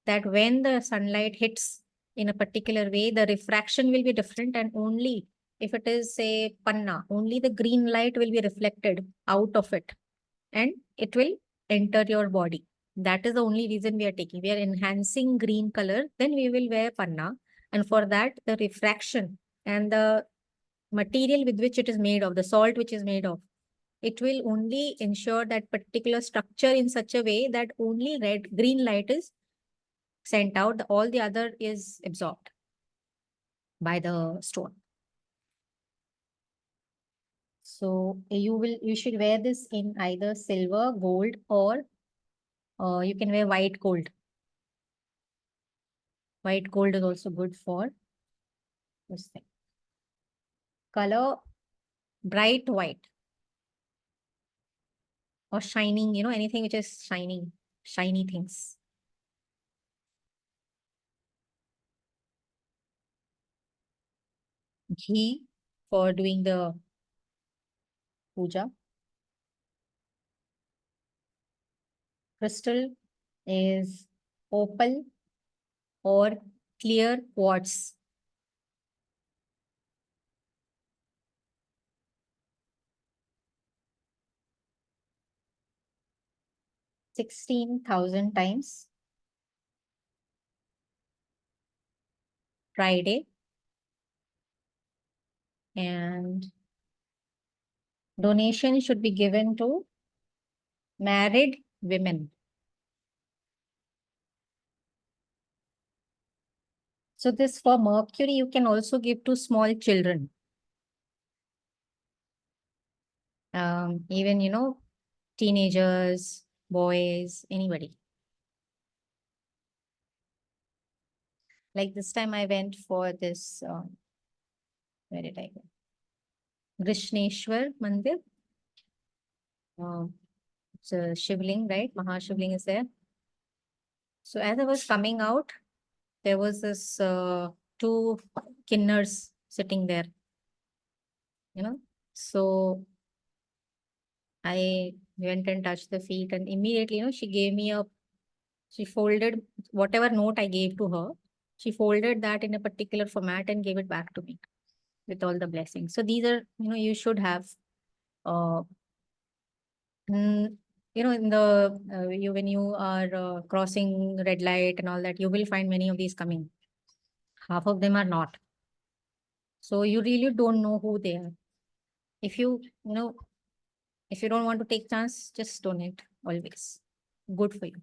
that when the sunlight hits in a particular way, the refraction will be different, and only if it is, say, panna, only the green light will be reflected out of it and it will enter your body. That is the only reason we are taking. We are enhancing green color, then we will wear panna. And for that, the refraction and the material with which it is made of, the salt which is made of, it will only ensure that particular structure in such a way that only green light is sent out, all the other is absorbed by the stone. So you should wear this in either silver, gold, or you can wear white gold. White gold is also good for this thing. Color, bright white or shining, anything which is shining, shiny things. Ghee for doing the puja. Crystal is opal or clear quartz. 16,000 times Friday, and donation should be given to married women. So this for Mercury, you can also give to small children. Even, teenagers, boys, anybody. Like this time I went for this, where did I go? Krishneshwar Mandir. It's a Shivling, right? Mahashivling is there. So as I was coming out, there was this two kinners sitting there, So I went and touched the feet, and immediately, she gave me she folded whatever note I gave to her. She folded that in a particular format and gave it back to me with all the blessings. So these are, you should have, uh, in the, when you are crossing red light and all that, you will find many of these coming. Half of them are not. So you really don't know who they are. If if you don't want to take chance, just donate always. Good for you.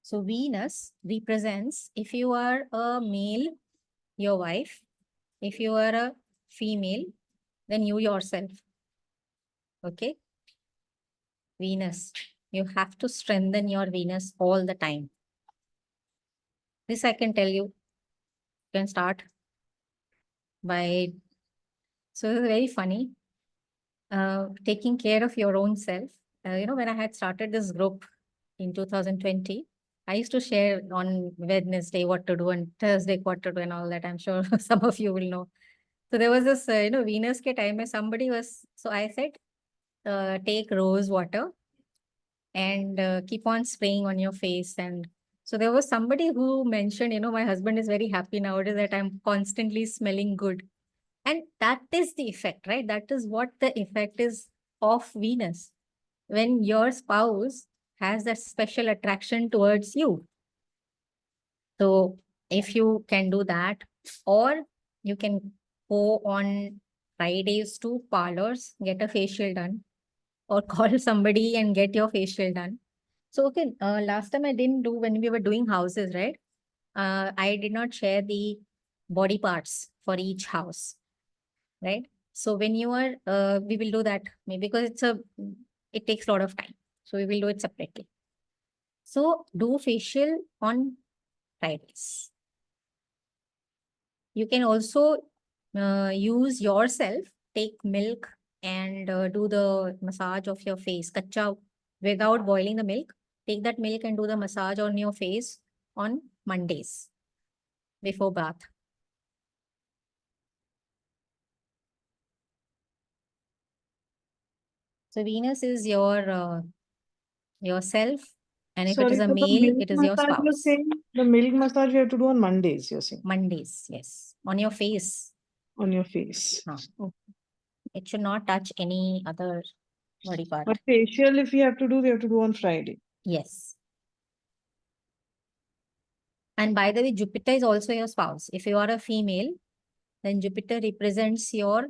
So Venus represents, if you are a male, your wife. If you are a female, then you yourself. Okay? Venus. You have to strengthen your Venus all the time. This I can tell you. You can start by, so it's very funny. Taking care of your own self. When I had started this group in 2020, I used to share on Wednesday what to do and Thursday what to do and all that. I'm sure some of you will know. So there was this, Venus ke time mein somebody was, so I said, take rose water and keep on spraying on your face. And so there was somebody who mentioned, my husband is very happy nowadays that I'm constantly smelling good. And that is the effect, right? That is what the effect is of Venus. When your spouse has that special attraction towards you. So if you can do that, or you can go on Fridays to parlors, get a facial done, or call somebody and get your facial done. So, okay, last time I didn't do when we were doing houses, right? I did not share the body parts for each house, right? So when you are, we will do that maybe because it takes a lot of time. So we will do it separately. So do facial on Fridays. You can also use yourself, take milk and do the massage of your face, kacha, without boiling the milk. Take that milk and do the massage on your face on Mondays before bath. So Venus is yourself, and if it is Sorry, a so the male, milk it is your massage you're spouse. saying, the milk massage you have to do on Mondays, you're saying, Mondays, yes, on your face. on your face. Huh. Okay. It should not touch any other body part. But facial, if we have to do on Friday. Yes. And by the way, Jupiter is also your spouse. If you are a female, then Jupiter represents your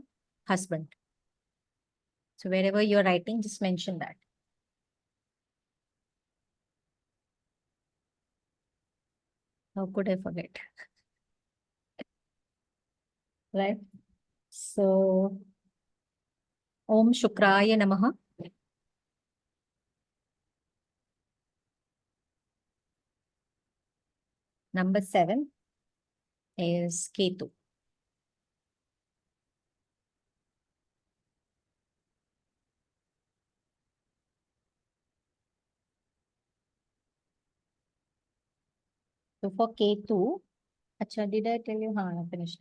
husband. So wherever you're writing, just mention that. How could I forget? Right? So, Om Shukraya Namaha. Number 7 is Ketu. So for Ketu, acha, did I tell you? Haan, I finished.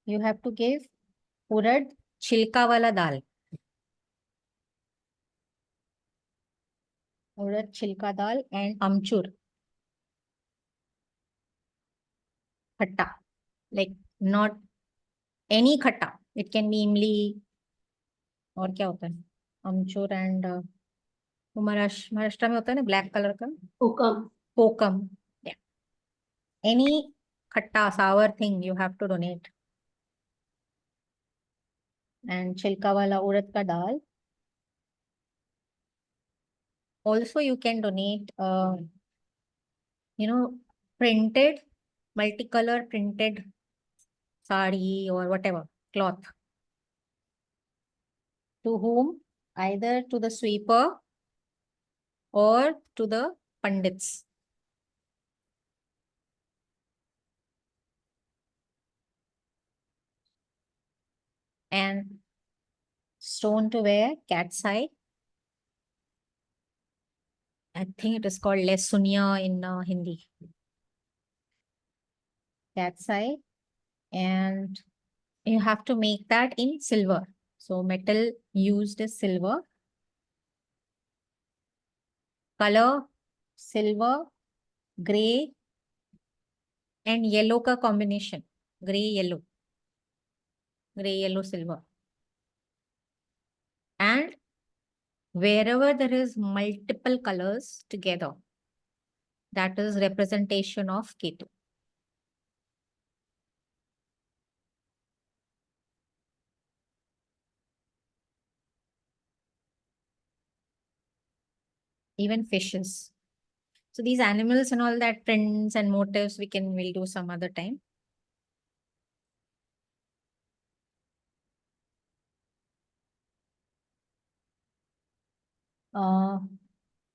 You have to give urad chilka wala dal. Urad chilka dal and amchur. Khatta. Like not any khatta. It can be imli और क्या होता है अमचूर and Maharashtra में होता है ना black colour का कोकम कोकम. Yeah. Any खट्टा sour thing you have to donate. And छिलका वाला उड़द का दाल. Also you can donate printed multicolor printed sari or whatever cloth. To whom? Either to the sweeper or to the pandits. And stone to wear, cat's eye. I think it is called lesunia in Hindi. Cat's eye. And you have to make that in silver. So metal used is silver. Color, silver, gray, and yellow का combination. Gray, yellow. Gray, yellow, silver. And wherever there is multiple colors together, that is representation of Ketu. Even fishes. So these animals and all that prints and motifs we'll do some other time.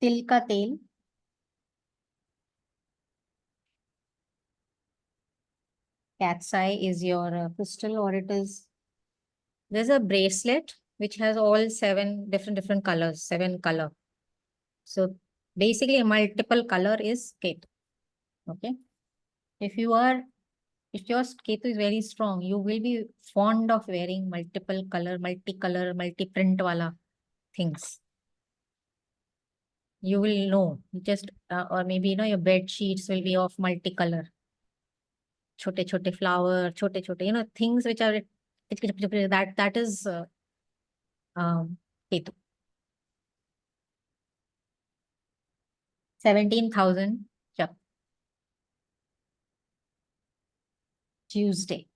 तिल का तेल. Cat's eye is your crystal, or it is, there's a bracelet which has all seven different colors, 7 color. So basically multiple color is Ketu. Okay. If your Ketu is very strong, you will be fond of wearing multiple color, multicolor, multi-print wala things. You will know, just or maybe your bed sheets will be of multicolor. Chote flower, chote, things which are that is Ketu. 17,000 jap. Tuesday.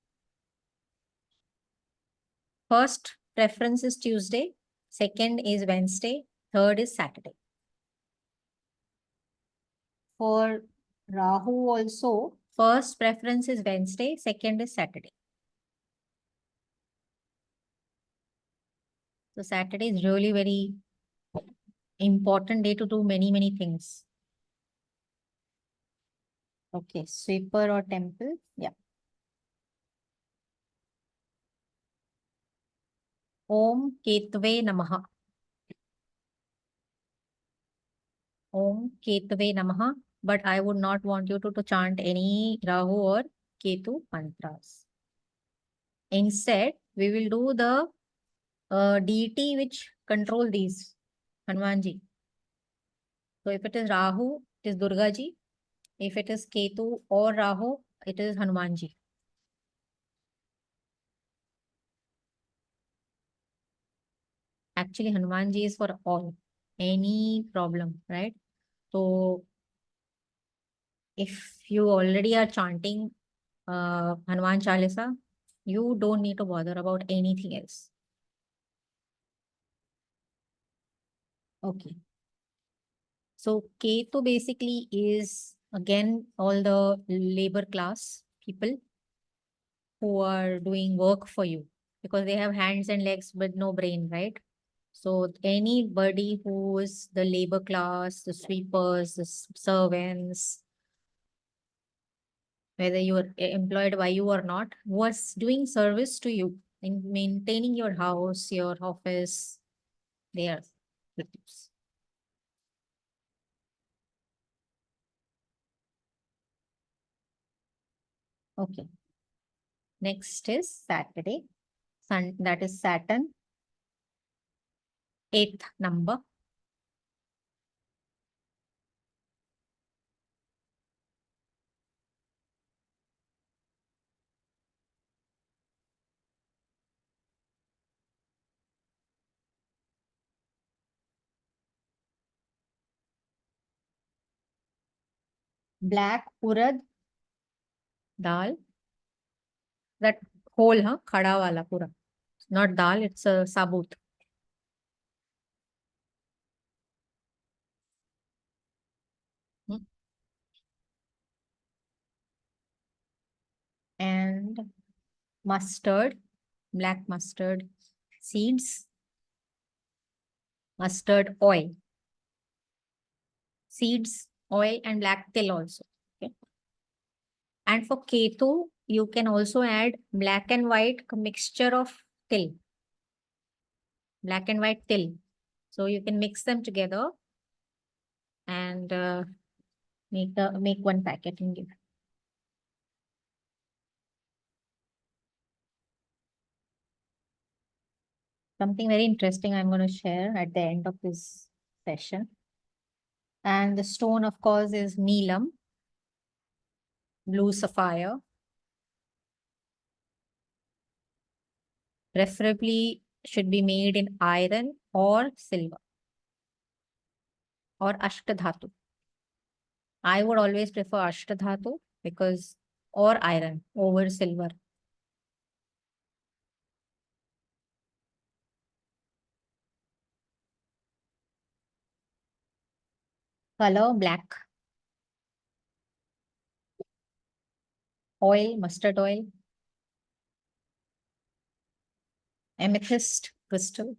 First preference is Tuesday, second is Wednesday, third is Saturday. For Rahu also, first preference is Wednesday, second is Saturday. So Saturday is really very important day to do many things. Okay, sweeper or temple? Yeah. Om Ketave Namaha. Om Ketave Namaha. But I would not want you to chant any Rahu or Ketu mantras. Instead, we will do the deity which control these, Hanumanji. So if it is Rahu, it is Durga ji. If it is Ketu or Rahu, it is Hanumanji. Actually, Hanumanji is for all, any problem, right? So if you already are chanting Hanuman Chalisa, you don't need to bother about anything else. Okay. So Ketu basically is again all the labor class people who are doing work for you because they have hands and legs but no brain, right? So anybody who is the labor class, the sweepers, the servants, whether you are employed by you or not, was doing service to you in maintaining your house, your office, they are victims. Okay. Next is Saturday. Sun, that is Saturn. 8th number. black urad dal. That whole, huh? Khada wala pura. Not dal, it's a sabut. Hmm. And mustard, black mustard seeds, mustard oil, seeds, oil, and black till also. Okay. And for ketu, you can also add black and white mixture of till, black and white till. So you can mix them together and make one packet and give. Something very interesting I'm going to share at the end of this session. And the stone, of course, is Neelam, blue sapphire. Preferably should be made in iron or silver or Ashtadhatu. I would always prefer Ashtadhatu because, or iron over silver. Color black. Oil, mustard oil. Amethyst crystal.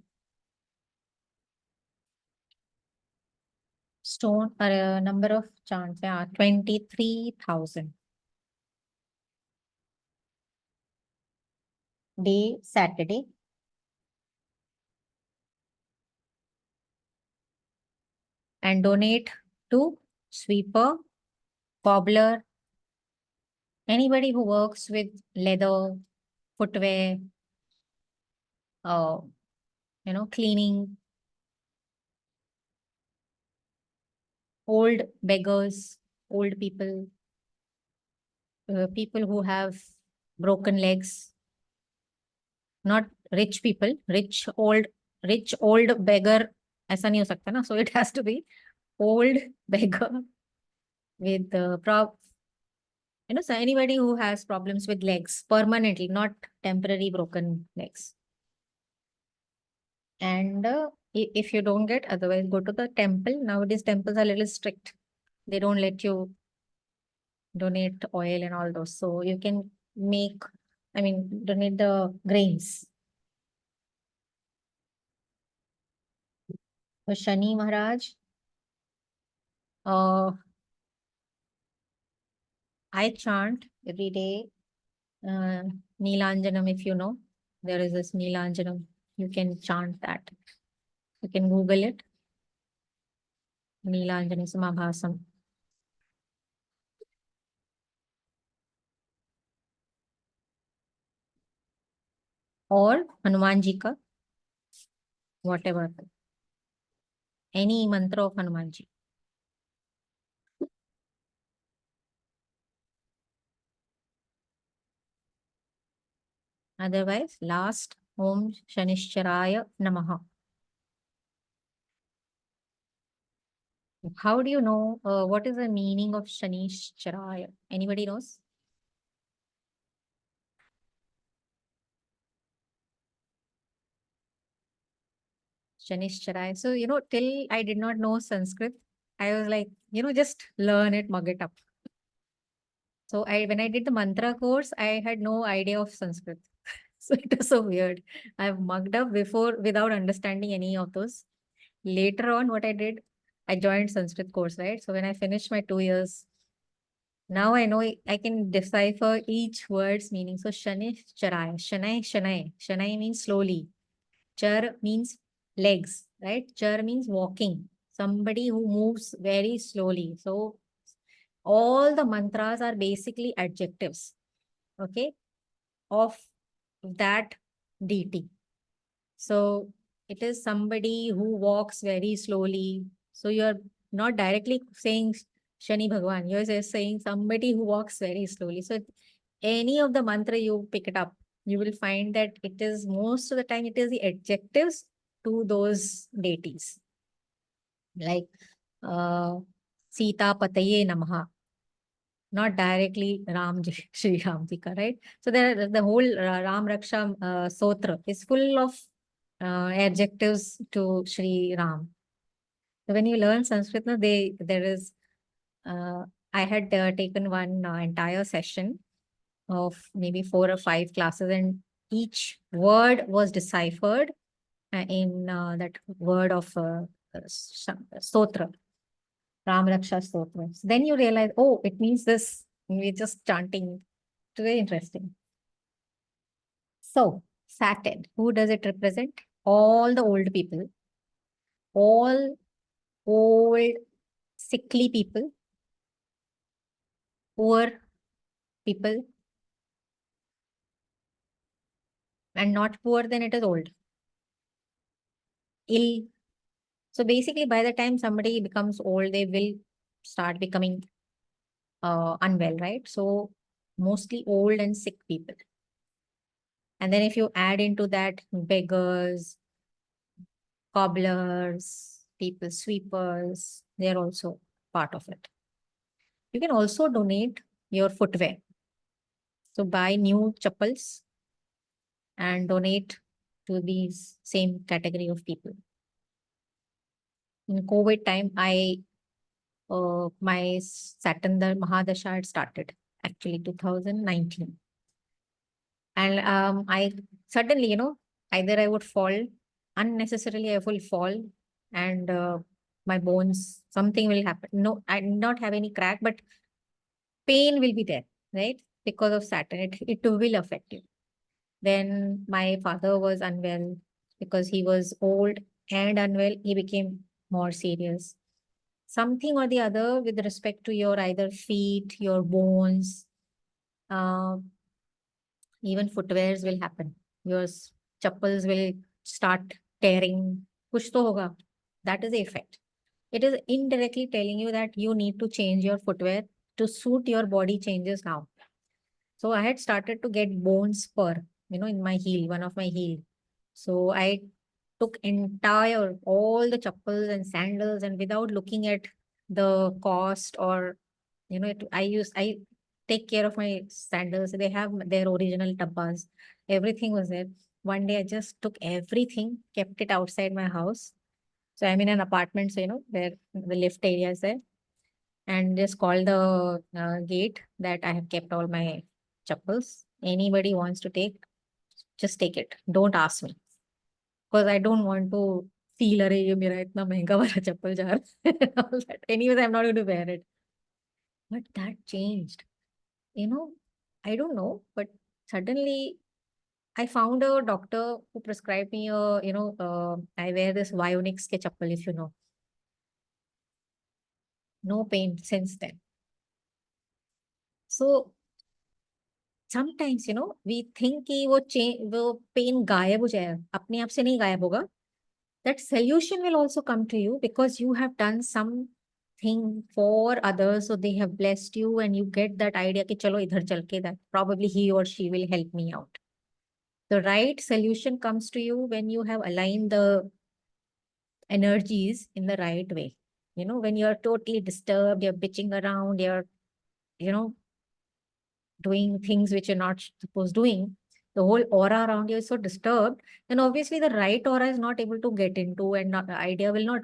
Stone, number of chants, 23,000. Day, Saturday. And donate to sweeper, cobbler, anybody who works with leather, footwear, cleaning, old beggars, old people, people who have broken legs, not rich people, rich old beggar. ऐसा नहीं हो सकता ना, so it has to be old beggar with so anybody who has problems with legs permanently, not temporary broken legs. And if you don't get, otherwise go to the temple. Nowadays temples are a little strict. They don't let you donate oil and all those. So you can donate the grains. So Shani Maharaj, I chant every day Neelanjanam, if you know. There is this Neelanjanam. You can chant that. You can Google it. Neelanjana Samabhasam. Or Hanuman Ji ka, whatever. Any mantra of Hanuman Ji. Otherwise, last, Om Shanishcharaya Namaha. How do you know what is the meaning of Shanishcharaya? Anybody knows? Shanishcharaya. So, till I did not know Sanskrit, I was like, just learn it, mug it up. So when I did the mantra course, I had no idea of Sanskrit. So it was so weird. I've mugged up before without understanding any of those. Later on, what I did, I joined Sanskrit course, right? So when I finished my 2 years, now I know I can decipher each word's meaning. So Shani, Charai, Shanai, Shanai. Shanai means slowly. Char means legs, right? Char means walking. Somebody who moves very slowly. So all the mantras are basically adjectives, okay, of that deity. So it is somebody who walks very slowly. So you're not directly saying Shani Bhagwan, you're just saying somebody who walks very slowly. So any of the mantra you pick it up, you will find that it is most of the time it is the adjectives to those deities. Like Sita Pataye Namaha. not directly Ram Ji, Shri Ram Ji ka, right? So there, the whole Ram Raksha Sotra is full of adjectives to Shri Ram. So when you learn Sanskrit, na, there is, I had taken one entire session of maybe 4 or 5 classes, and each word was deciphered in that word of Stotra, Ram Raksha Stotra. So then you realize, oh, it means this. We're just chanting. It's very interesting. So, Saturn, who does it represent? All the old people, all old, sickly people, poor people, and not poor, then it is old. Ill. So basically, by the time somebody becomes old, they will start becoming unwell, right? So mostly old and sick people. And then if you add into that beggars, cobblers, people, sweepers, they're also part of it. You can also donate your footwear. So buy new chappals and donate to these same category of people. In COVID time, my Saturn Mahadasha had started, actually 2019. And I suddenly, either I would fall, unnecessarily I will fall, and my bones, something will happen. No, I did not have any crack, but pain will be there, right? Because of Saturn, it will affect you. Then my father was unwell because he was old and unwell. He became more serious. Something or the other with respect to your either feet, your bones, uh, even footwears will happen. Your chappals will start tearing. Kuch to hoga. That is the effect. It is indirectly telling you that you need to change your footwear to suit your body changes now. So I had started to get bone spur, in my heel, one of my heel. So I took entire, all the chappals and sandals, and without looking at the cost or, I take care of my sandals. They have their original tabbas. Everything was there. One day I just took everything, kept it outside my house. So I'm in an apartment, so, where the lift area is there, and just called the gate that I have kept all my chappals. Anybody wants to take, just take it. Don't ask me. Because I don't want to feel, अरे ये मेरा इतना महंगा वाला चप्पल जा रहा है and all that. Anyways, I'm not going to wear it. But that changed. I don't know, but suddenly I found a doctor who prescribed me I wear this Vionics ke chappal, if you know. No pain since then. So sometimes, we think कि वो pain गायब हो जाएगा, अपने आप से नहीं गायब होगा. That solution will also come to you because you have done something for others, so they have blessed you, and you get that idea कि चलो इधर चल के, that probably he or she will help me out. The right solution comes to you when you have aligned the energies in the right way. When you're totally disturbed, you're bitching around, you're, you know, doing things which you're not supposed doing, the whole aura around you is so disturbed, then obviously the right aura is not able to get into, and the idea will not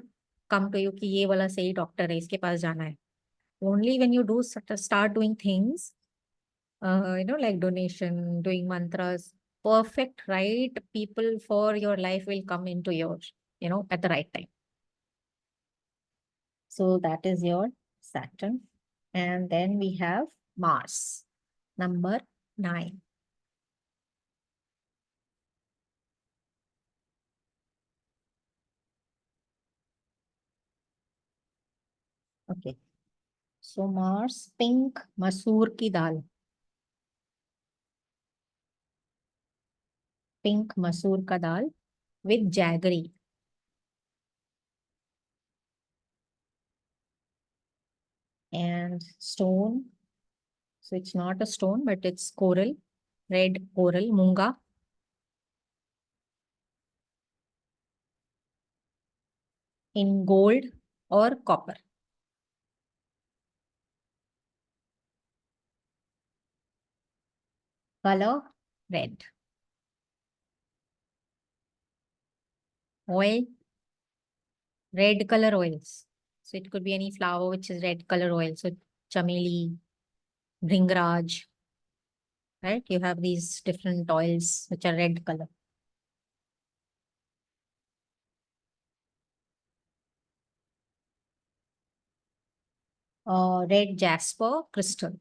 come to you कि ये वाला सही doctor है, इसके पास जाना है. Only when you start doing things, like donation, doing mantras, perfect right people for your life will come into your, at the right time. So that is your Saturn. And then we have Mars, number 9. Okay. So Mars, pink masoor ki dal. Pink masoor ka dal with jaggery. And stone. So it's not a stone, but it's coral, red coral, munga. In gold or copper. Color red. Oil, red color oils. So it could be any flower which is red color oil. So chameli, bringraj, right? You have these different oils which are red color. Red jasper crystal.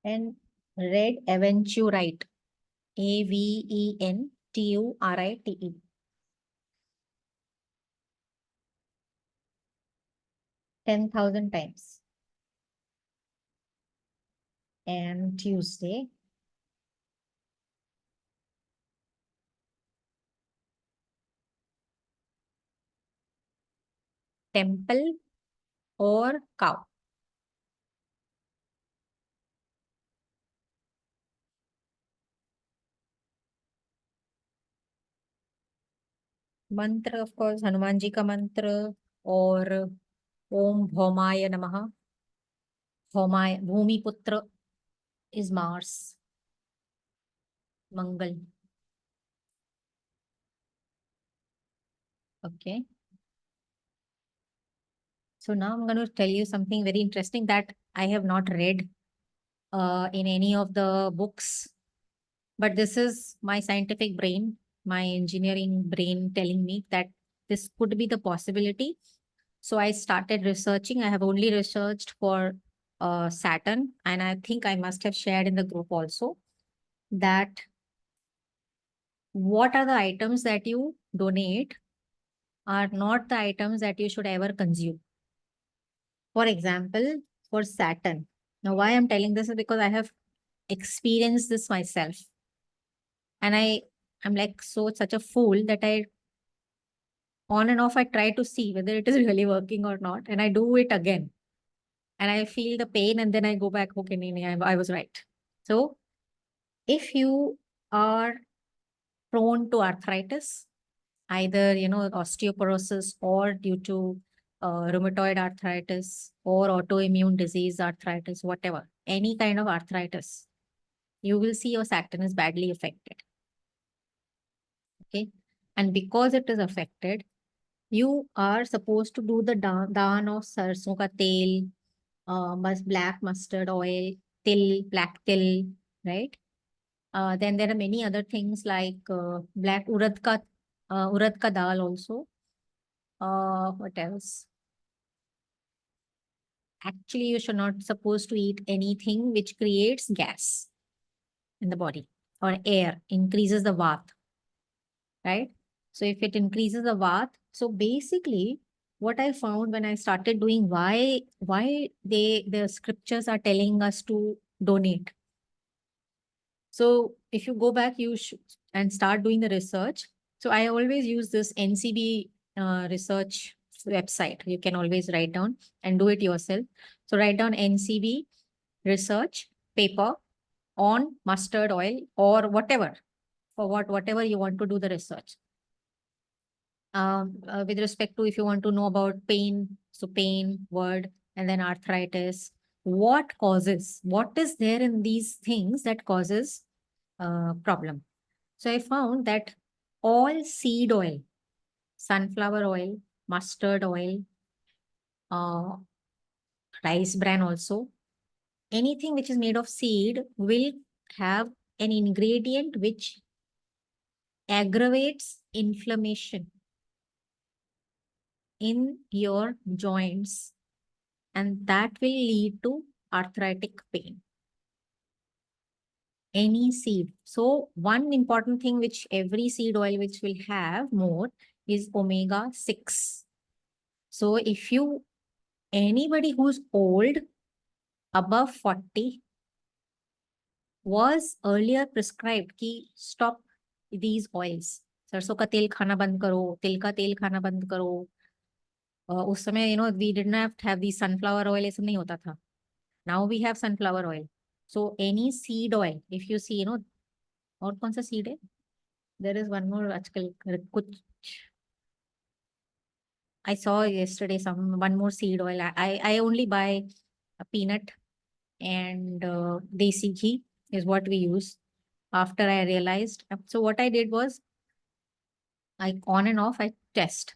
And red aventurite. Aventurite. 10,000 times. And Tuesday. Temple or cow. Mantra, of course, Hanuman ji ka mantra or Om Bhaumaya Namaha. Bhaumaya, Bhumi Putra is Mars. Mangal. Okay. So now I'm going to tell you something very interesting that I have not read in any of the books. But this is my scientific brain, my engineering brain telling me that this could be the possibility. So I started researching. I have only researched for Saturn, and I think I must have shared in the group also that what are the items that you donate are not the items that you should ever consume. For example, for Saturn. Now, why I'm telling this is because I have experienced this myself. And I'm like such a fool that I on and off I try to see whether it is really working or not. And I do it again. And I feel the pain and then I go back, okay, I was right. So if you are prone to arthritis, either, osteoporosis or due to rheumatoid arthritis or autoimmune disease arthritis, whatever, any kind of arthritis, you will see your Saturn is badly affected. Okay. And because it is affected, you are supposed to do the daan of sarson ka tel, black mustard oil, til, black til, right? Then there are many other things like black urad ka dal also. What else? Actually, you should not supposed to eat anything which creates gas in the body or air, increases the vat, right? So if it increases the vat, so basically what I found when I started doing why the scriptures are telling us to donate. So if you go back, you should and start doing the research. So I always use this NCB research website. You can always write down and do it yourself. So write down NCB research paper on mustard oil or whatever, for whatever you want to do the research. With respect to if you want to know about pain, so pain word, and then arthritis, what is there in these things that causes problem? So I found that all seed oil, sunflower oil, mustard oil, uh, rice bran also, anything which is made of seed will have an ingredient which aggravates inflammation in your joints, and that will lead to arthritic pain. Any seed. So one important thing which every seed oil which will have more is omega-6. So if anybody who's old, above 40, was earlier prescribed ki stop these oils. सरसों का तेल खाना बंद करो, तिल का तेल खाना बंद करो. उस समय we didn't have these sunflower oil, ये सब नहीं होता था. Now we have sunflower oil. So any seed oil, if you see, और कौन सा seed है? There is one more आजकल कुछ I saw yesterday one more seed oil. I only buy a peanut and desi ghee is what we use after I realized. So what I did was I on and off I test.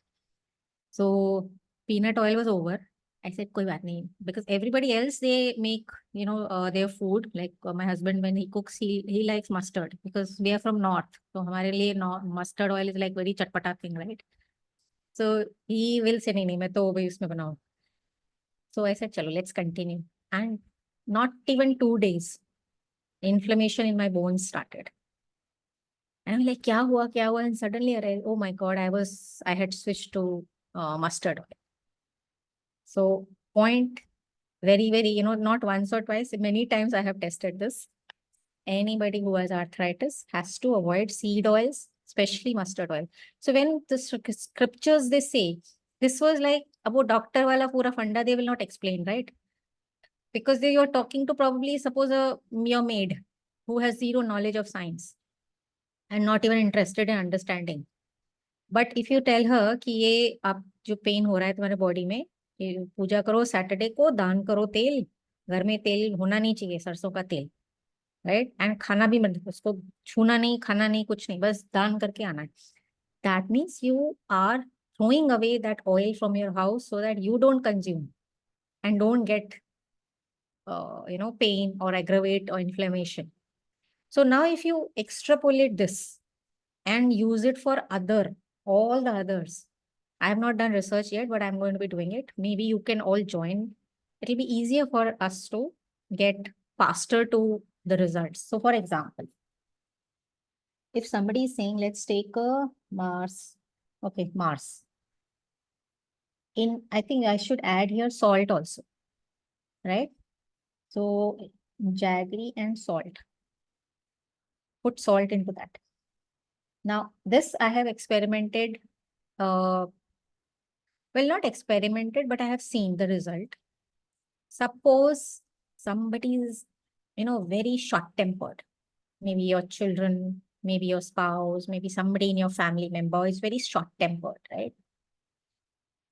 So peanut oil was over. I said koi baat nahi, because everybody else they make their food like my husband when he cooks he likes mustard because we are from north. So हमारे लिए mustard oil is like very chatpata thing, right? So he will say नहीं मैं तो वही उसमें बनाऊँ. So I said चलो let's continue, and not even 2 days inflammation in my bones started. And I'm like क्या हुआ, and suddenly I realized, oh my god, I had switched to mustard oil. So point very, very, not once or twice, many times I have tested this. Anybody who has arthritis has to avoid seed oils, especially mustard oil. So when the scriptures they say, this was like about doctor wala pura funda, they will not explain, right? Because you're talking to probably suppose your maid who has zero knowledge of science and not even interested in understanding. But if you tell her कि ये आप जो pen हो रहा है तुम्हारे body में, ये पूजा करो सैटरडे को, दान करो तेल, घर में तेल होना नहीं चाहिए सरसों का तेल, राइट, एंड खाना भी मत, उसको छूना नहीं, खाना नहीं, कुछ नहीं, बस दान करके आना है. That means you are throwing away that oil from your house so that you don't consume and don't get pain or aggravate or inflammation. So now if you extrapolate this and use it for all the others. I have not done research yet, but I'm going to be doing it. Maybe you can all join. It'll be easier for us to get faster to the results. So for example, if somebody is saying, let's take a Mars. Okay, Mars. I think I should add here salt also, right? So jaggery and salt. Put salt into that. Now, this I have experimented, well, not experimented, but I have seen the result. Suppose somebody is, very short-tempered. Maybe your children, maybe your spouse, maybe somebody in your family member is very short-tempered, right?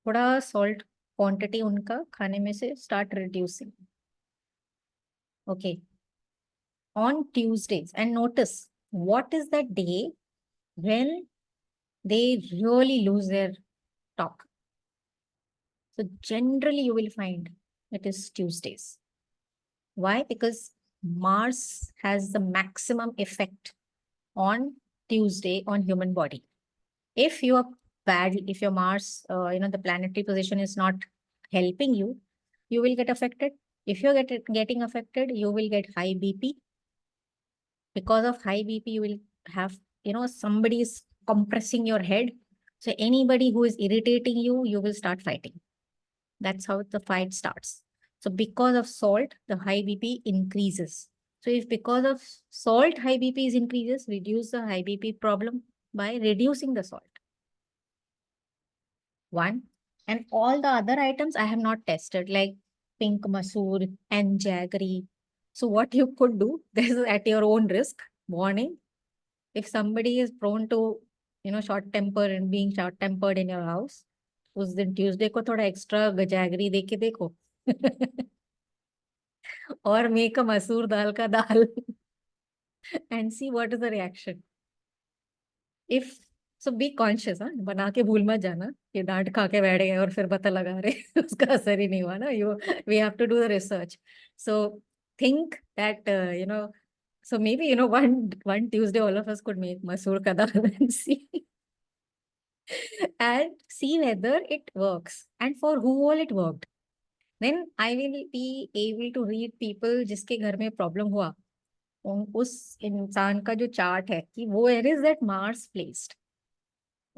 थोड़ा salt quantity उनका खाने में से start reducing. Okay. On Tuesdays, and notice what is that day when they really lose their talk. So generally you will find it is Tuesdays. Why? Because Mars has the maximum effect on Tuesday on human body. If you are bad, if your Mars, the planetary position is not helping you, you will get affected. If you're getting affected, you will get high BP. Because of high BP, you will have, somebody is compressing your head. So anybody who is irritating you, you will start fighting. That's how the fight starts. So because of salt, the high BP increases. So if because of salt, high BP is increases, reduce the high BP problem by reducing the salt. One. And all the other items I have not tested, like pink masoor and jaggery. So what you could do, this is at your own risk, warning. If somebody is prone to, short temper and being short tempered in your house, उस दिन Tuesday को थोड़ा extra गजागरी दे के देखो और make a मसूर दाल का दाल and see what is the reaction. If so, be conscious, हाँ, बना के भूल मत जाना कि डांट खा के बैठ गए और फिर पता लगा रहे उसका असर ही नहीं हुआ ना. We have to do the research. So think that so maybe one Tuesday all of us could make masoor ka dal and see and see whether it works and for who all it worked. Then I will be able to read people जिसके घर में problem हुआ, उस इंसान का जो chart है कि वो where is that Mars placed.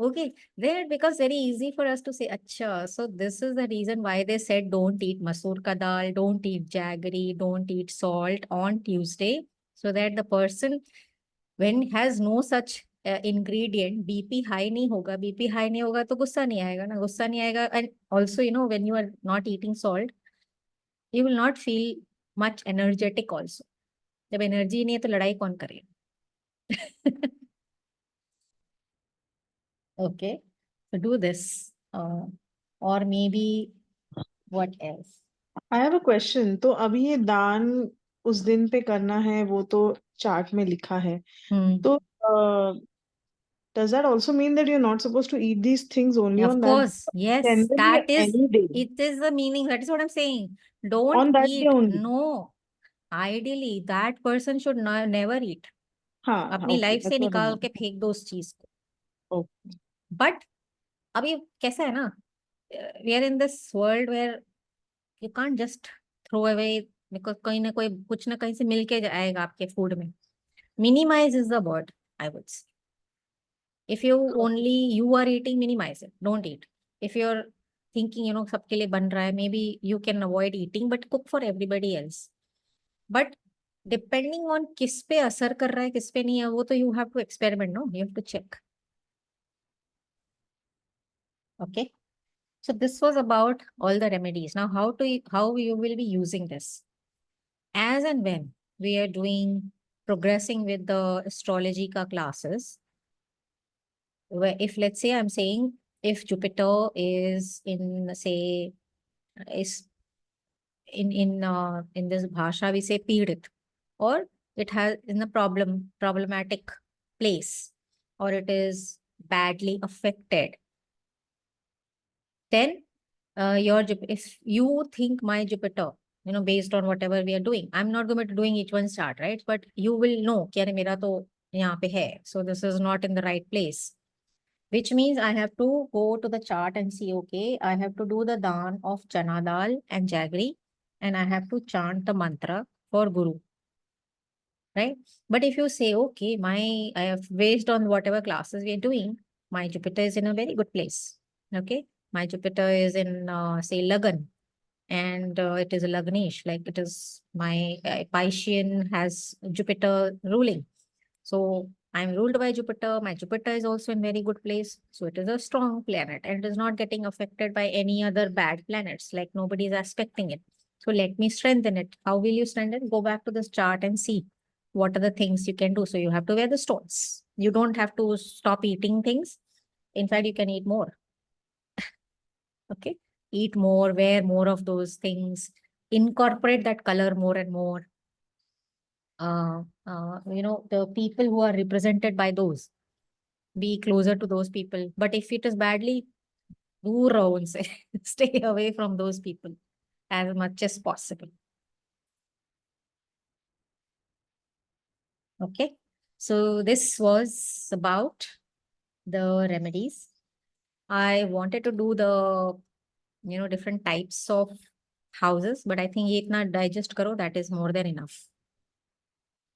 Okay, then it becomes very easy for us to say, acha, so this is the reason why they said don't eat masoor ka dal, don't eat jaggery, don't eat salt on Tuesday, so that the person when has no such ingredient, BP high नहीं होगा. BP high नहीं होगा तो गुस्सा नहीं आएगा ना, गुस्सा नहीं आएगा. And also, when you are not eating salt, you will not feel much energetic also. जब energy नहीं है तो लड़ाई कौन करेगा? Okay, so do this. or maybe what else? I have a question. तो अभी ये दान उस दिन पे करना है वो तो चार्ट में लिखा है. Hmm. तो does that also mean that you're not supposed to eat these things only Of on that? course, yes, Can they be that is, any day? it is the meaning. That is what I'm saying. Don't On that day eat. only? No. Ideally, that person should never eat. हाँ, अपनी okay, life that's से what I निकाल meant. के फेंक दो उस चीज को. Okay. बट अब ये कैसा है ना, we are in this world where you can't just throw away, because कहीं ना कोई कुछ ना कहीं से मिलके जाएगा आपके फूड में. Minimise is the word I would say. If you only you are eating, minimize it. Don't eat. If you're thinking, सबके लिए बन रहा है, maybe you can avoid eating, but cook for everybody else. But depending on किस पे असर कर रहा है, किस पे नहीं है, वो तो you have to experiment, no? You have to check. Okay. So this was about all the remedies. Now, how you will be using this? As and when we are progressing with the astrology ka classes, where if let's say I'm saying if Jupiter is in say is in this bhasha we say pidit, or it has in a problematic place, or it is badly affected, then if you think my Jupiter, based on whatever we are doing, I'm not going to be doing each one chart, right? But you will know कि अरे मेरा तो यहाँ पे है, so this is not in the right place. Which means I have to go to the chart and see, okay, I have to do the daan of chana dal and jaggery, and I have to chant the mantra for Guru, right? But if you say, okay, I have based on whatever classes we are doing, my Jupiter is in a very good place, okay? My Jupiter is in, say, Lagan, and it is a Lagnesh, like it is my Piscean has Jupiter ruling. So I'm ruled by Jupiter. My Jupiter is also in very good place. So it is a strong planet and it is not getting affected by any other bad planets. Like nobody is aspecting it. So let me strengthen it. How will you strengthen? Go back to this chart and see what are the things you can do. So you have to wear the stones. You don't have to stop eating things. In fact, you can eat more. Okay. Eat more, wear more of those things, incorporate that color more and more. The people who are represented by those, be closer to those people. But if it is badly, दूर रहो उनसे. Stay away from those people as much as possible. Okay. So this was about the remedies. I wanted to do the, different types of houses, but I think ये इतना digest करो, that is more than enough.